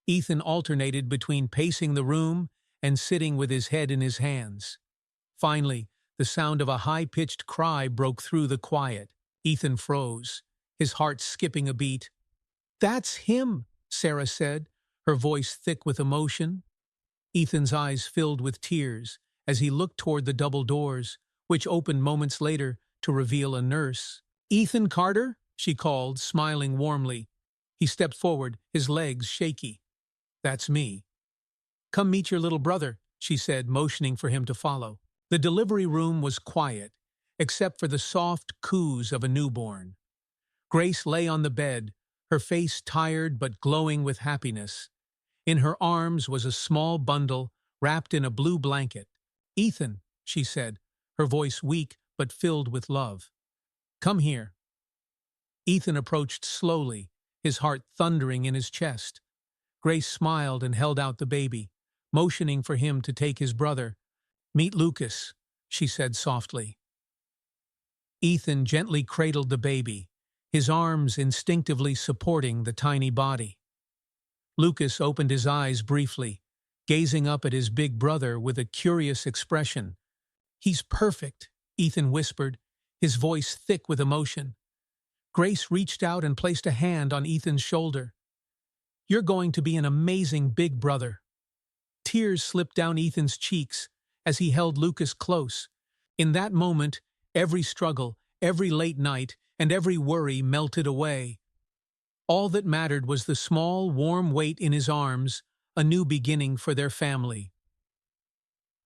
A: Ethan alternated between pacing the room and sitting with his head in his hands. Finally, the sound of a high-pitched cry broke through the quiet. Ethan froze, his heart skipping a beat. "That's him," Sarah said, her voice thick with emotion. Ethan's eyes filled with tears as he looked toward the double doors, which opened moments later to reveal a nurse. "Ethan Carter?" she called, smiling warmly. He stepped forward, his legs shaky. "That's me." "Come meet your little brother," she said, motioning for him to follow. The delivery room was quiet, except for the soft coos of a newborn. Grace lay on the bed, her face tired but glowing with happiness. In her arms was a small bundle wrapped in a blue blanket. "Ethan," she said, her voice weak but filled with love. "Come here." Ethan approached slowly, his heart thundering in his chest. Grace smiled and held out the baby, motioning for him to take his brother. "Meet Lucas," she said softly. Ethan gently cradled the baby, his arms instinctively supporting the tiny body. Lucas opened his eyes briefly, gazing up at his big brother with a curious expression. "He's perfect," Ethan whispered, his voice thick with emotion. Grace reached out and placed a hand on Ethan's shoulder. "You're going to be an amazing big brother." Tears slipped down Ethan's cheeks as he held Lucas close. In that moment, every struggle, Every late night and every worry melted away. All that mattered was the small, warm weight in his arms, a new beginning for their family.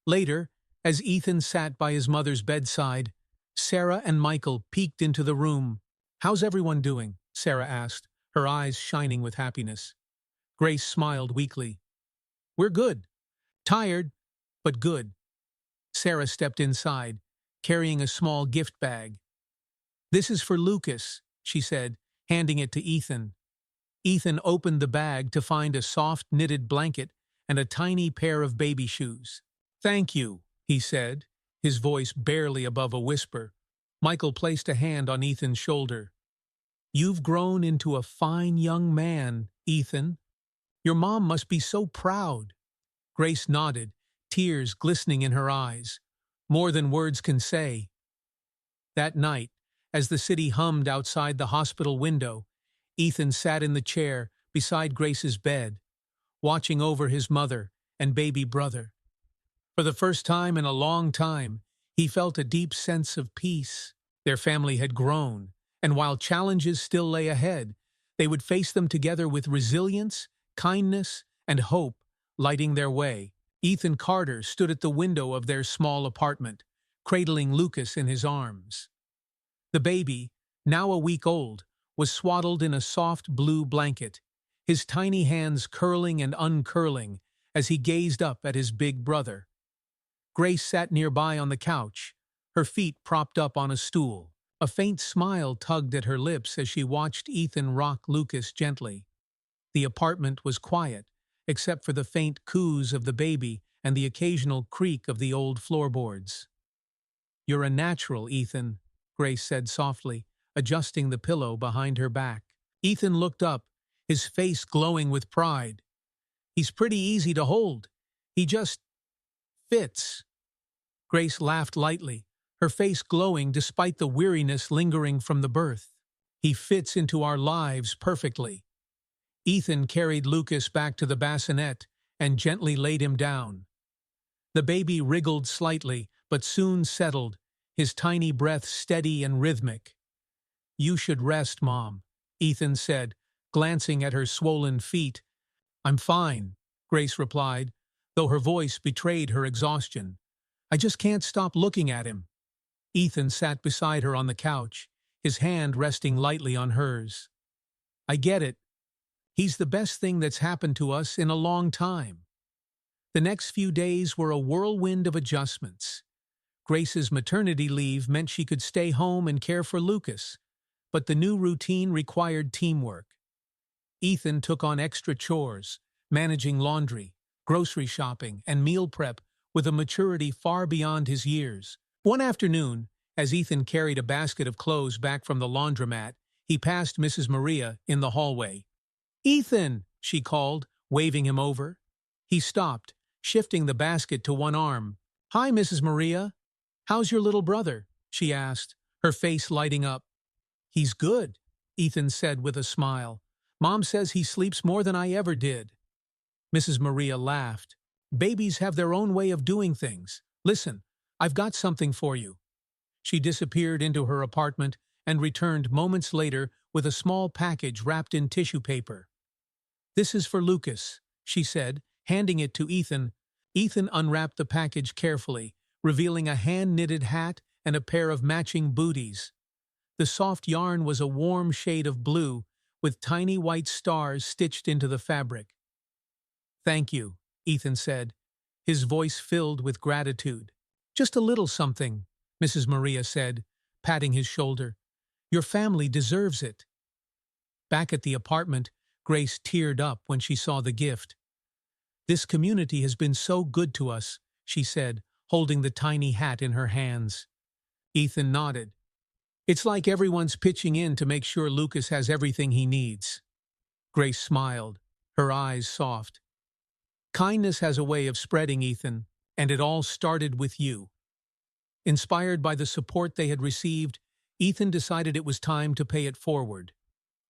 A: Later, as Ethan sat by his mother's bedside, Sarah and Michael peeked into the room. "How's everyone doing?" Sarah asked, her eyes shining with happiness. Grace smiled weakly. "We're good. Tired, but good." Sarah stepped inside, carrying a small gift bag. "This is for Lucas," she said, handing it to Ethan. Ethan opened the bag to find a soft knitted blanket and a tiny pair of baby shoes. "Thank you," he said, his voice barely above a whisper. Michael placed a hand on Ethan's shoulder. "You've grown into a fine young man, Ethan. Your mom must be so proud." Grace nodded, tears glistening in her eyes. "More than words can say." That night, as the city hummed outside the hospital window, Ethan sat in the chair beside Grace's bed, watching over his mother and baby brother. For the first time in a long time, he felt a deep sense of peace. Their family had grown, and while challenges still lay ahead, they would face them together with resilience, kindness, and hope lighting their way. Ethan Carter stood at the window of their small apartment, cradling Lucas in his arms. The baby, now a week old, was swaddled in a soft blue blanket, his tiny hands curling and uncurling as he gazed up at his big brother. Grace sat nearby on the couch, her feet propped up on a stool. A faint smile tugged at her lips as she watched Ethan rock Lucas gently. The apartment was quiet, except for the faint coos of the baby and the occasional creak of the old floorboards. "You're a natural, Ethan," Grace said softly, adjusting the pillow behind her back. Ethan looked up, his face glowing with pride. "He's pretty easy to hold. He just fits." Grace laughed lightly, her face glowing despite the weariness lingering from the birth. "He fits into our lives perfectly." Ethan carried Lucas back to the bassinet and gently laid him down. The baby wriggled slightly, but soon settled, his tiny breath steady and rhythmic. "You should rest, Mom," Ethan said, glancing at her swollen feet. "I'm fine," Grace replied, though her voice betrayed her exhaustion. "I just can't stop looking at him." Ethan sat beside her on the couch, his hand resting lightly on hers. "I get it. He's the best thing that's happened to us in a long time." The next few days were a whirlwind of adjustments. Grace's maternity leave meant she could stay home and care for Lucas, but the new routine required teamwork. Ethan took on extra chores, managing laundry, grocery shopping, and meal prep with a maturity far beyond his years. One afternoon, as Ethan carried a basket of clothes back from the laundromat, he passed Mrs. Maria in the hallway. "Ethan!" she called, waving him over. He stopped, shifting the basket to one arm. "Hi, Mrs. Maria. How's your little brother?" she asked, her face lighting up. "He's good," Ethan said with a smile. "Mom says he sleeps more than I ever did." Mrs. Maria laughed. "Babies have their own way of doing things. Listen, I've got something for you." She disappeared into her apartment and returned moments later with a small package wrapped in tissue paper. "This is for Lucas," she said, handing it to Ethan. Ethan unwrapped the package carefully, revealing a hand-knitted hat and a pair of matching booties. The soft yarn was a warm shade of blue, with tiny white stars stitched into the fabric. "Thank you," Ethan said, his voice filled with gratitude. "Just a little something," Mrs. Maria said, patting his shoulder. "Your family deserves it." Back at the apartment, Grace teared up when she saw the gift. "This community has been so good to us," she said, holding the tiny hat in her hands. Ethan nodded. "It's like everyone's pitching in to make sure Lucas has everything he needs." Grace smiled, her eyes soft. "Kindness has a way of spreading, Ethan, and it all started with you." Inspired by the support they had received, Ethan decided it was time to pay it forward.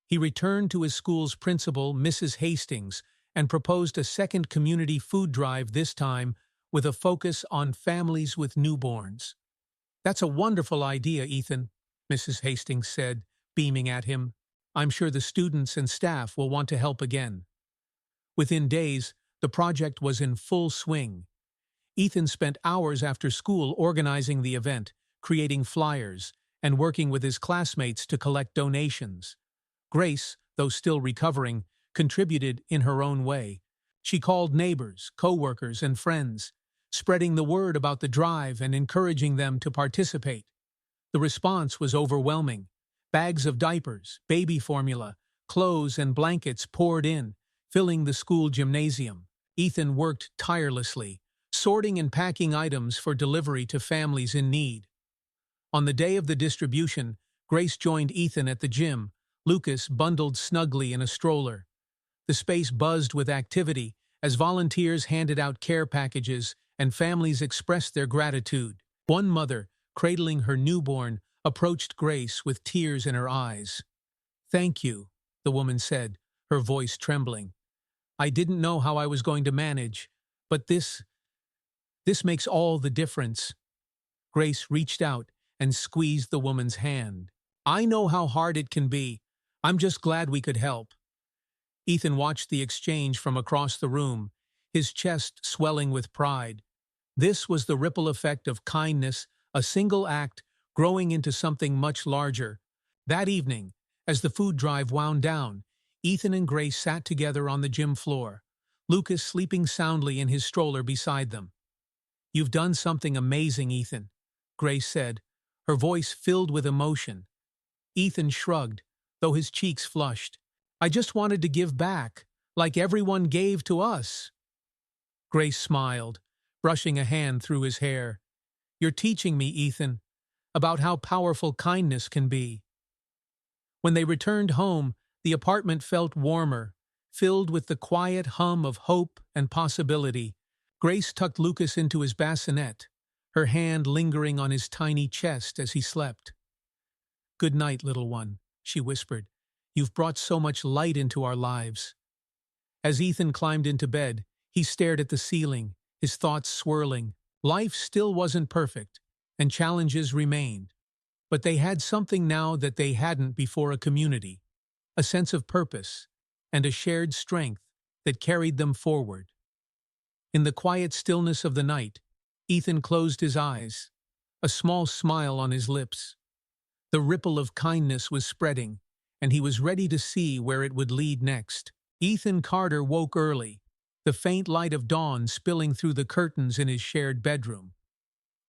A: He returned to his school's principal, Mrs. Hastings, and proposed a second community food drive, this time with a focus on families with newborns. "That's a wonderful idea, Ethan. Mrs. Hastings said, beaming at him. I'm sure the students and staff will want to help again. Within days, the project was in full swing. Ethan spent hours after school organizing the event, creating flyers, and working with his classmates to collect donations. Grace, though still recovering, contributed in her own way. She called neighbors, co-workers, and friends, spreading the word about the drive and encouraging them to participate. The response was overwhelming. Bags of diapers, baby formula, clothes, and blankets poured in, filling the school gymnasium. Ethan worked tirelessly, sorting and packing items for delivery to families in need. On the day of the distribution, Grace joined Ethan at the gym, Lucas bundled snugly in a stroller. The space buzzed with activity as volunteers handed out care packages and families expressed their gratitude. One mother, cradling her newborn, approached Grace with tears in her eyes. "Thank you," the woman said, her voice trembling. "I didn't know how I was going to manage, but this makes all the difference." Grace reached out and squeezed the woman's hand. "I know how hard it can be. I'm just glad we could help." Ethan watched the exchange from across the room, his chest swelling with pride. This was the ripple effect of kindness, a single act growing into something much larger. That evening, as the food drive wound down, Ethan and Grace sat together on the gym floor, Lucas sleeping soundly in his stroller beside them. "You've done something amazing, Ethan," Grace said, her voice filled with emotion. Ethan shrugged, though his cheeks flushed. "I just wanted to give back, like everyone gave to us." Grace smiled, brushing a hand through his hair. "You're teaching me, Ethan, about how powerful kindness can be." When they returned home, the apartment felt warmer, filled with the quiet hum of hope and possibility. Grace tucked Lucas into his bassinet, her hand lingering on his tiny chest as he slept. "Good night, little one," she whispered. "You've brought so much light into our lives." As Ethan climbed into bed, he stared at the ceiling, his thoughts swirling. Life still wasn't perfect, and challenges remained. But they had something now that they hadn't before: a community, a sense of purpose, and a shared strength that carried them forward. In the quiet stillness of the night, Ethan closed his eyes, a small smile on his lips. The ripple of kindness was spreading, and he was ready to see where it would lead next. Ethan Carter woke early, the faint light of dawn spilling through the curtains in his shared bedroom.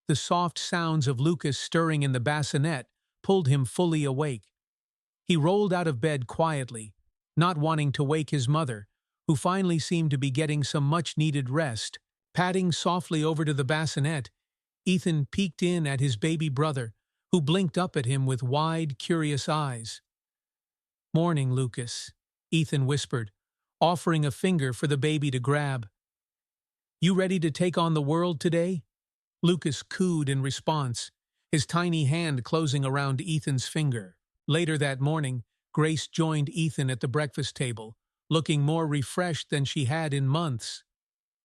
A: The soft sounds of Lucas stirring in the bassinet pulled him fully awake. He rolled out of bed quietly, not wanting to wake his mother, who finally seemed to be getting some much-needed rest. Padding softly over to the bassinet, Ethan peeked in at his baby brother, who blinked up at him with wide, curious eyes. "Morning, Lucas," Ethan whispered, offering a finger for the baby to grab. "You ready to take on the world today?" Lucas cooed in response, his tiny hand closing around Ethan's finger. Later that morning, Grace joined Ethan at the breakfast table, looking more refreshed than she had in months.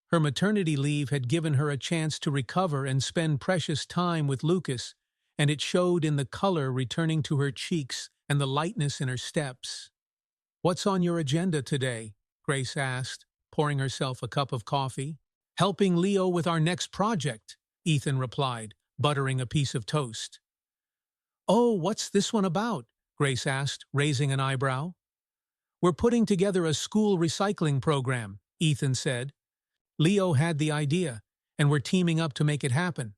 A: Her maternity leave had given her a chance to recover and spend precious time with Lucas, and it showed in the color returning to her cheeks and the lightness in her steps. "What's on your agenda today?" Grace asked, pouring herself a cup of coffee. "Helping Leo with our next project," Ethan replied, buttering a piece of toast. "Oh, what's this one about?" Grace asked, raising an eyebrow. "We're putting together a school recycling program," Ethan said. "Leo had the idea, and we're teaming up to make it happen."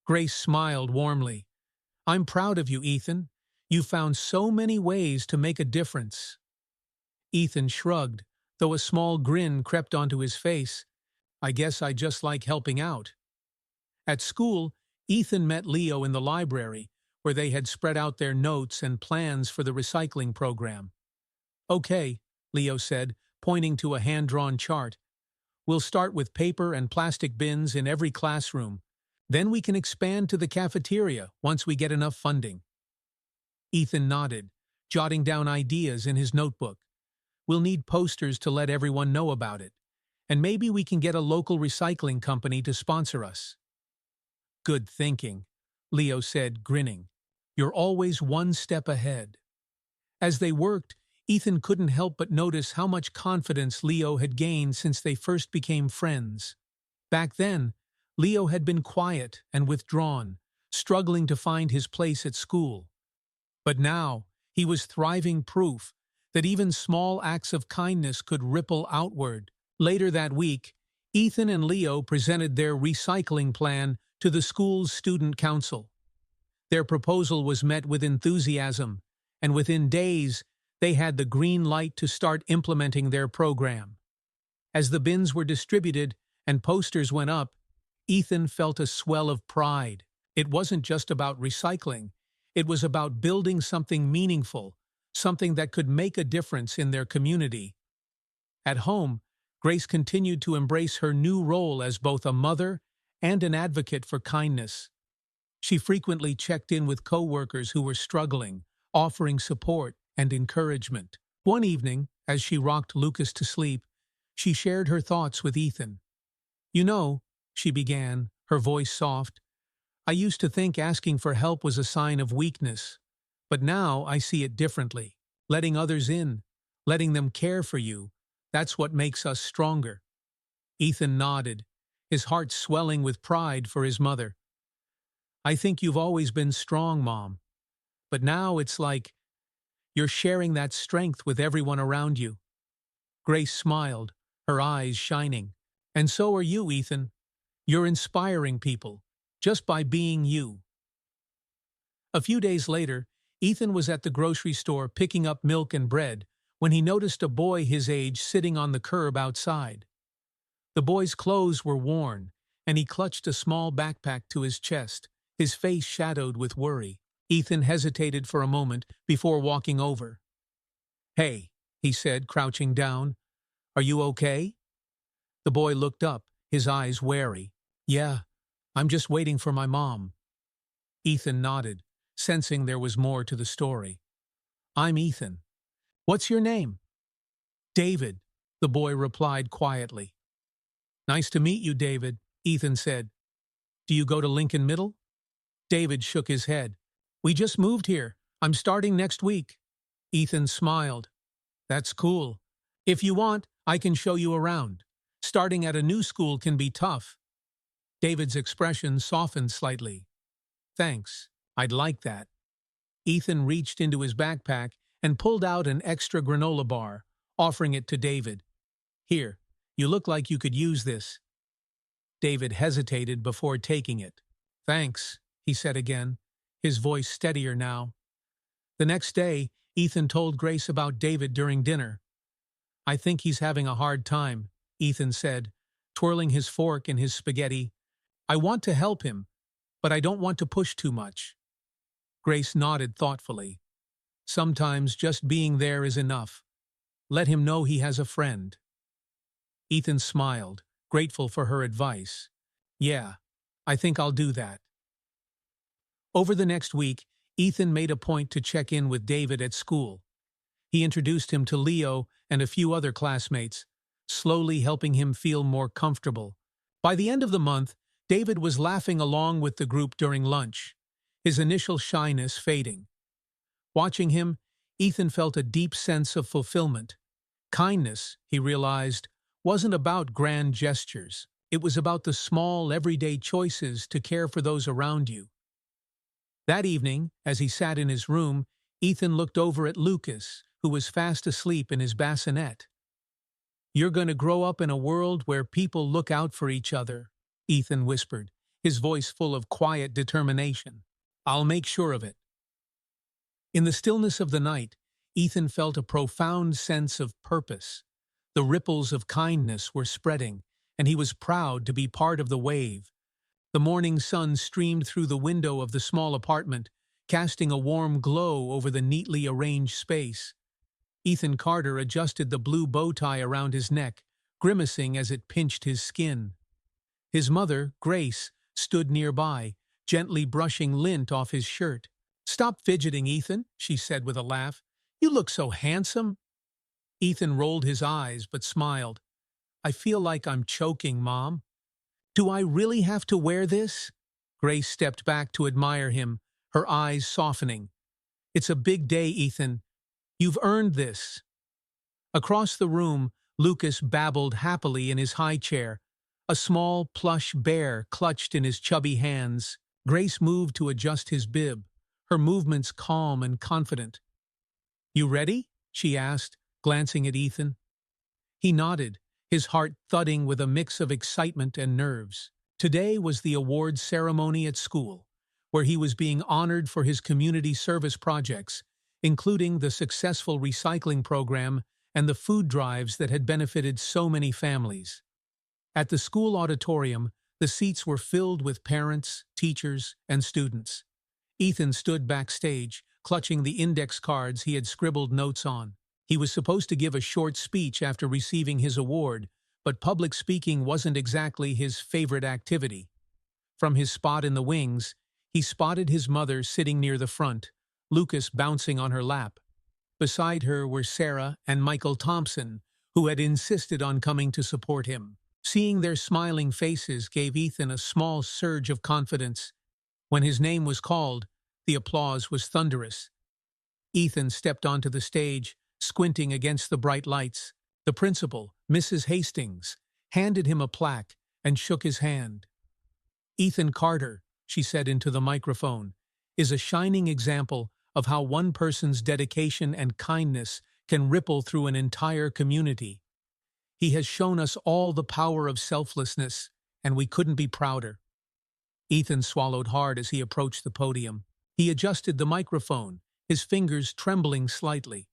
A: Grace smiled warmly. "I'm proud of you, Ethan. You found so many ways to make a difference." Ethan shrugged, though a small grin crept onto his face. "I guess I just like helping out." At school, Ethan met Leo in the library, where they had spread out their notes and plans for the recycling program. "Okay," Leo said, pointing to a hand-drawn chart. "We'll start with paper and plastic bins in every classroom. Then we can expand to the cafeteria once we get enough funding." Ethan nodded, jotting down ideas in his notebook. "We'll need posters to let everyone know about it. And maybe we can get a local recycling company to sponsor us." "Good thinking," Leo said, grinning. You're always one step ahead." As they worked, Ethan couldn't help but notice how much confidence Leo had gained since they first became friends. Back then, Leo had been quiet and withdrawn, struggling to find his place at school. But now, he was thriving proof that even small acts of kindness could ripple outward. Later that week, Ethan and Leo presented their recycling plan to the school's student council. Their proposal was met with enthusiasm, and within days, they had the green light to start implementing their program. As the bins were distributed and posters went up, Ethan felt a swell of pride. It wasn't just about recycling. It was about building something meaningful, something that could make a difference in their community. At home, Grace continued to embrace her new role as both a mother and an advocate for kindness. She frequently checked in with co-workers who were struggling, offering support and encouragement. One evening, as she rocked Lucas to sleep, she shared her thoughts with Ethan. "You know," she began, her voice soft, "I used to think asking for help was a sign of weakness, but now I see it differently. Letting others in, letting them care for you, that's what makes us stronger." Ethan nodded, his heart swelling with pride for his mother. "I think you've always been strong, Mom, but now it's like you're sharing that strength with everyone around you." Grace smiled, her eyes shining. "And so are you, Ethan. You're inspiring people, just by being you." A few days later, Ethan was at the grocery store picking up milk and bread when he noticed a boy his age sitting on the curb outside. The boy's clothes were worn, and he clutched a small backpack to his chest, his face shadowed with worry. Ethan hesitated for a moment before walking over. "Hey," he said, crouching down. "Are you okay?" The boy looked up, his eyes wary. "Yeah, I'm just waiting for my mom." Ethan nodded, sensing there was more to the story. "I'm Ethan. What's your name?" "David," the boy replied quietly. "Nice to meet you, David," Ethan said. "Do you go to Lincoln Middle?" David shook his head. "We just moved here. I'm starting next week." Ethan smiled. "That's cool. If you want, I can show you around. Starting at a new school can be tough." David's expression softened slightly. "Thanks. I'd like that." Ethan reached into his backpack and pulled out an extra granola bar, offering it to David. "Here, you look like you could use this." David hesitated before taking it. "Thanks," he said again, his voice steadier now. The next day, Ethan told Grace about David during dinner. "I think he's having a hard time," Ethan said, twirling his fork in his spaghetti. "I want to help him, but I don't want to push too much." Grace nodded thoughtfully. "Sometimes just being there is enough. Let him know he has a friend." Ethan smiled, grateful for her advice. "Yeah, I think I'll do that." Over the next week, Ethan made a point to check in with David at school. He introduced him to Leo and a few other classmates, slowly helping him feel more comfortable. By the end of the month, David was laughing along with the group during lunch, his initial shyness fading. Watching him, Ethan felt a deep sense of fulfillment. Kindness, he realized, wasn't about grand gestures. It was about the small, everyday choices to care for those around you. That evening, as he sat in his room, Ethan looked over at Lucas, who was fast asleep in his bassinet. "You're going to grow up in a world where people look out for each other," Ethan whispered, his voice full of quiet determination. "I'll make sure of it." In the stillness of the night, Ethan felt a profound sense of purpose. The ripples of kindness were spreading, and he was proud to be part of the wave. The morning sun streamed through the window of the small apartment, casting a warm glow over the neatly arranged space. Ethan Carter adjusted the blue bow tie around his neck, grimacing as it pinched his skin. His mother, Grace, stood nearby, gently brushing lint off his shirt. "Stop fidgeting, Ethan," she said with a laugh. "You look so handsome." Ethan rolled his eyes but smiled. "I feel like I'm choking, Mom." "Do I really have to wear this?" Grace stepped back to admire him, her eyes softening. "It's a big day, Ethan. You've earned this." Across the room, Lucas babbled happily in his high chair, a small, plush bear clutched in his chubby hands. Grace moved to adjust his bib, her movements calm and confident. "You ready?" she asked, glancing at Ethan. He nodded, his heart thudding with a mix of excitement and nerves. Today was the awards ceremony at school, where he was being honored for his community service projects, including the successful recycling program and the food drives that had benefited so many families. At the school auditorium, the seats were filled with parents, teachers, and students. Ethan stood backstage, clutching the index cards he had scribbled notes on. He was supposed to give a short speech after receiving his award, but public speaking wasn't exactly his favorite activity. From his spot in the wings, he spotted his mother sitting near the front, Lucas bouncing on her lap. Beside her were Sarah and Michael Thompson, who had insisted on coming to support him. Seeing their smiling faces gave Ethan a small surge of confidence. When his name was called, the applause was thunderous. Ethan stepped onto the stage, squinting against the bright lights. The principal, Mrs. Hastings, handed him a plaque and shook his hand. "Ethan Carter," she said into the microphone, "is a shining example of how one person's dedication and kindness can ripple through an entire community. He has shown us all the power of selflessness, and we couldn't be prouder." Ethan swallowed hard as he approached the podium. He adjusted the microphone, his fingers trembling slightly.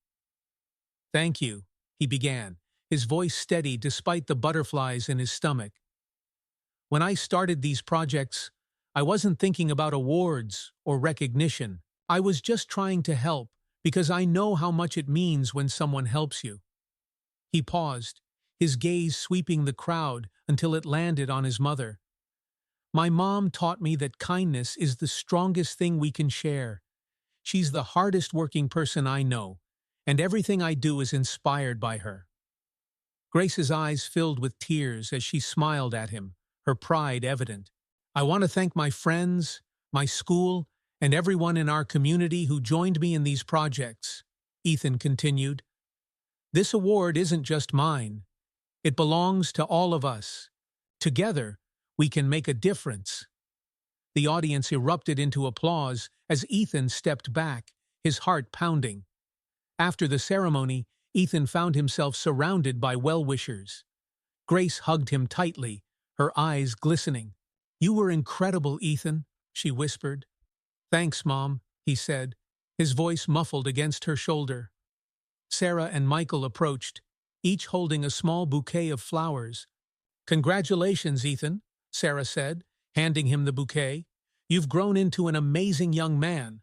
A: "Thank you," he began, his voice steady despite the butterflies in his stomach. "When I started these projects, I wasn't thinking about awards or recognition. I was just trying to help because I know how much it means when someone helps you." He paused, his gaze sweeping the crowd until it landed on his mother. "My mom taught me that kindness is the strongest thing we can share. She's the hardest working person I know, and everything I do is inspired by her." Grace's eyes filled with tears as she smiled at him, her pride evident. "I want to thank my friends, my school, and everyone in our community who joined me in these projects," Ethan continued. "This award isn't just mine. It belongs to all of us. Together, we can make a difference." The audience erupted into applause as Ethan stepped back, his heart pounding. After the ceremony, Ethan found himself surrounded by well-wishers. Grace hugged him tightly, her eyes glistening. "You were incredible, Ethan," she whispered. "Thanks, Mom," he said, his voice muffled against her shoulder. Sarah and Michael approached, each holding a small bouquet of flowers. "Congratulations, Ethan," Sarah said, handing him the bouquet. "You've grown into an amazing young man."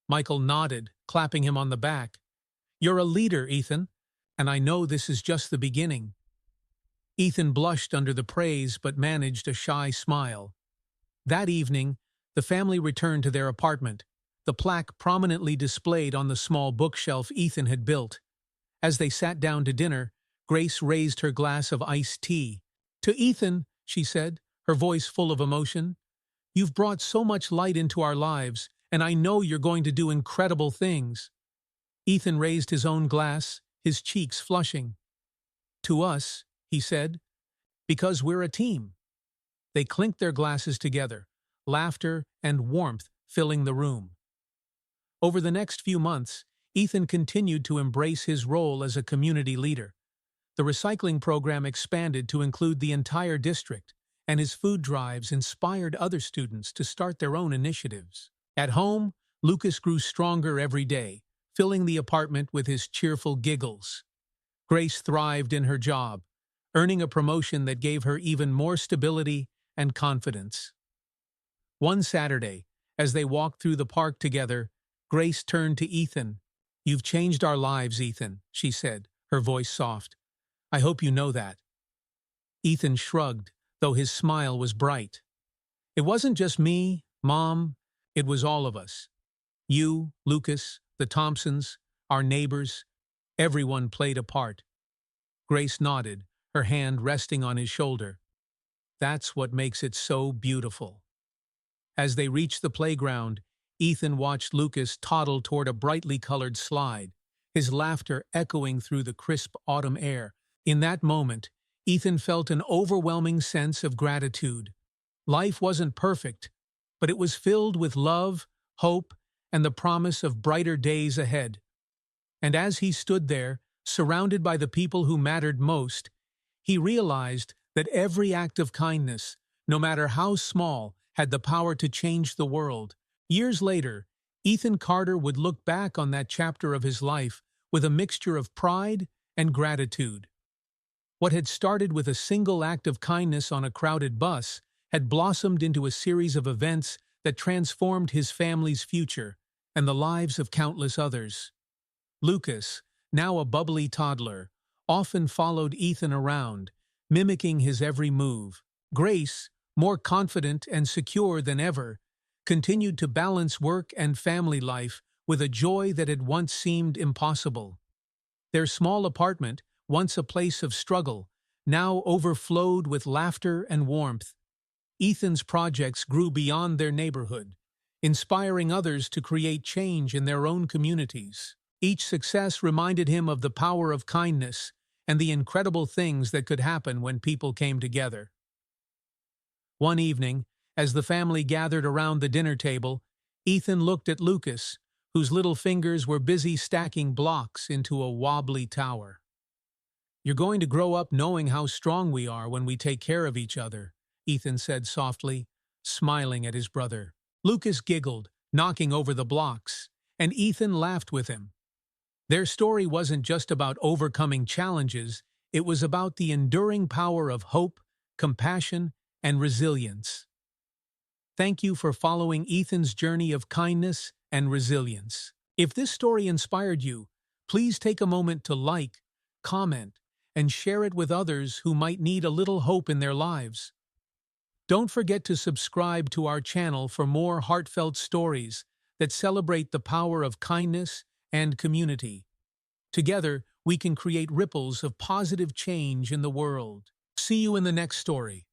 A: Michael nodded, clapping him on the back. "You're a leader, Ethan, and I know this is just the beginning." Ethan blushed under the praise but managed a shy smile. That evening, the family returned to their apartment, the plaque prominently displayed on the small bookshelf Ethan had built. As they sat down to dinner, Grace raised her glass of iced tea. "To Ethan," she said, her voice full of emotion, "you've brought so much light into our lives, and I know you're going to do incredible things." Ethan raised his own glass, his cheeks flushing. "To us," he said, "because we're a team." They clinked their glasses together, laughter and warmth filling the room. Over the next few months, Ethan continued to embrace his role as a community leader. The recycling program expanded to include the entire district, and his food drives inspired other students to start their own initiatives. At home, Lucas grew stronger every day, filling the apartment with his cheerful giggles. Grace thrived in her job, earning a promotion that gave her even more stability and confidence. One Saturday, as they walked through the park together, Grace turned to Ethan. "You've changed our lives, Ethan," she said, her voice soft. "I hope you know that." Ethan shrugged, though his smile was bright. "It wasn't just me, Mom, it was all of us. You, Lucas, the Thompsons, our neighbors, everyone played a part." Grace nodded, her hand resting on his shoulder. "That's what makes it so beautiful." As they reached the playground, Ethan watched Lucas toddle toward a brightly colored slide, his laughter echoing through the crisp autumn air. In that moment, Ethan felt an overwhelming sense of gratitude. Life wasn't perfect, but it was filled with love, hope, and the promise of brighter days ahead. And as he stood there, surrounded by the people who mattered most, he realized that every act of kindness, no matter how small, had the power to change the world. Years later, Ethan Carter would look back on that chapter of his life with a mixture of pride and gratitude. What had started with a single act of kindness on a crowded bus had blossomed into a series of events that transformed his family's future and the lives of countless others. Lucas, now a bubbly toddler, often followed Ethan around, mimicking his every move. Grace, more confident and secure than ever, continued to balance work and family life with a joy that had once seemed impossible. Their small apartment, once a place of struggle, now overflowed with laughter and warmth. Ethan's projects grew beyond their neighborhood, inspiring others to create change in their own communities. Each success reminded him of the power of kindness and the incredible things that could happen when people came together. One evening, as the family gathered around the dinner table, Ethan looked at Lucas, whose little fingers were busy stacking blocks into a wobbly tower. "You're going to grow up knowing how strong we are when we take care of each other," Ethan said softly, smiling at his brother. Lucas giggled, knocking over the blocks, and Ethan laughed with him. Their story wasn't just about overcoming challenges, it was about the enduring power of hope, compassion, and resilience. Thank you for following Ethan's journey of kindness and resilience. If this story inspired you, please take a moment to like, comment, and share it with others who might need a little hope in their lives. Don't forget to subscribe to our channel for more heartfelt stories that celebrate the power of kindness and community. Together, we can create ripples of positive change in the world. See you in the next story.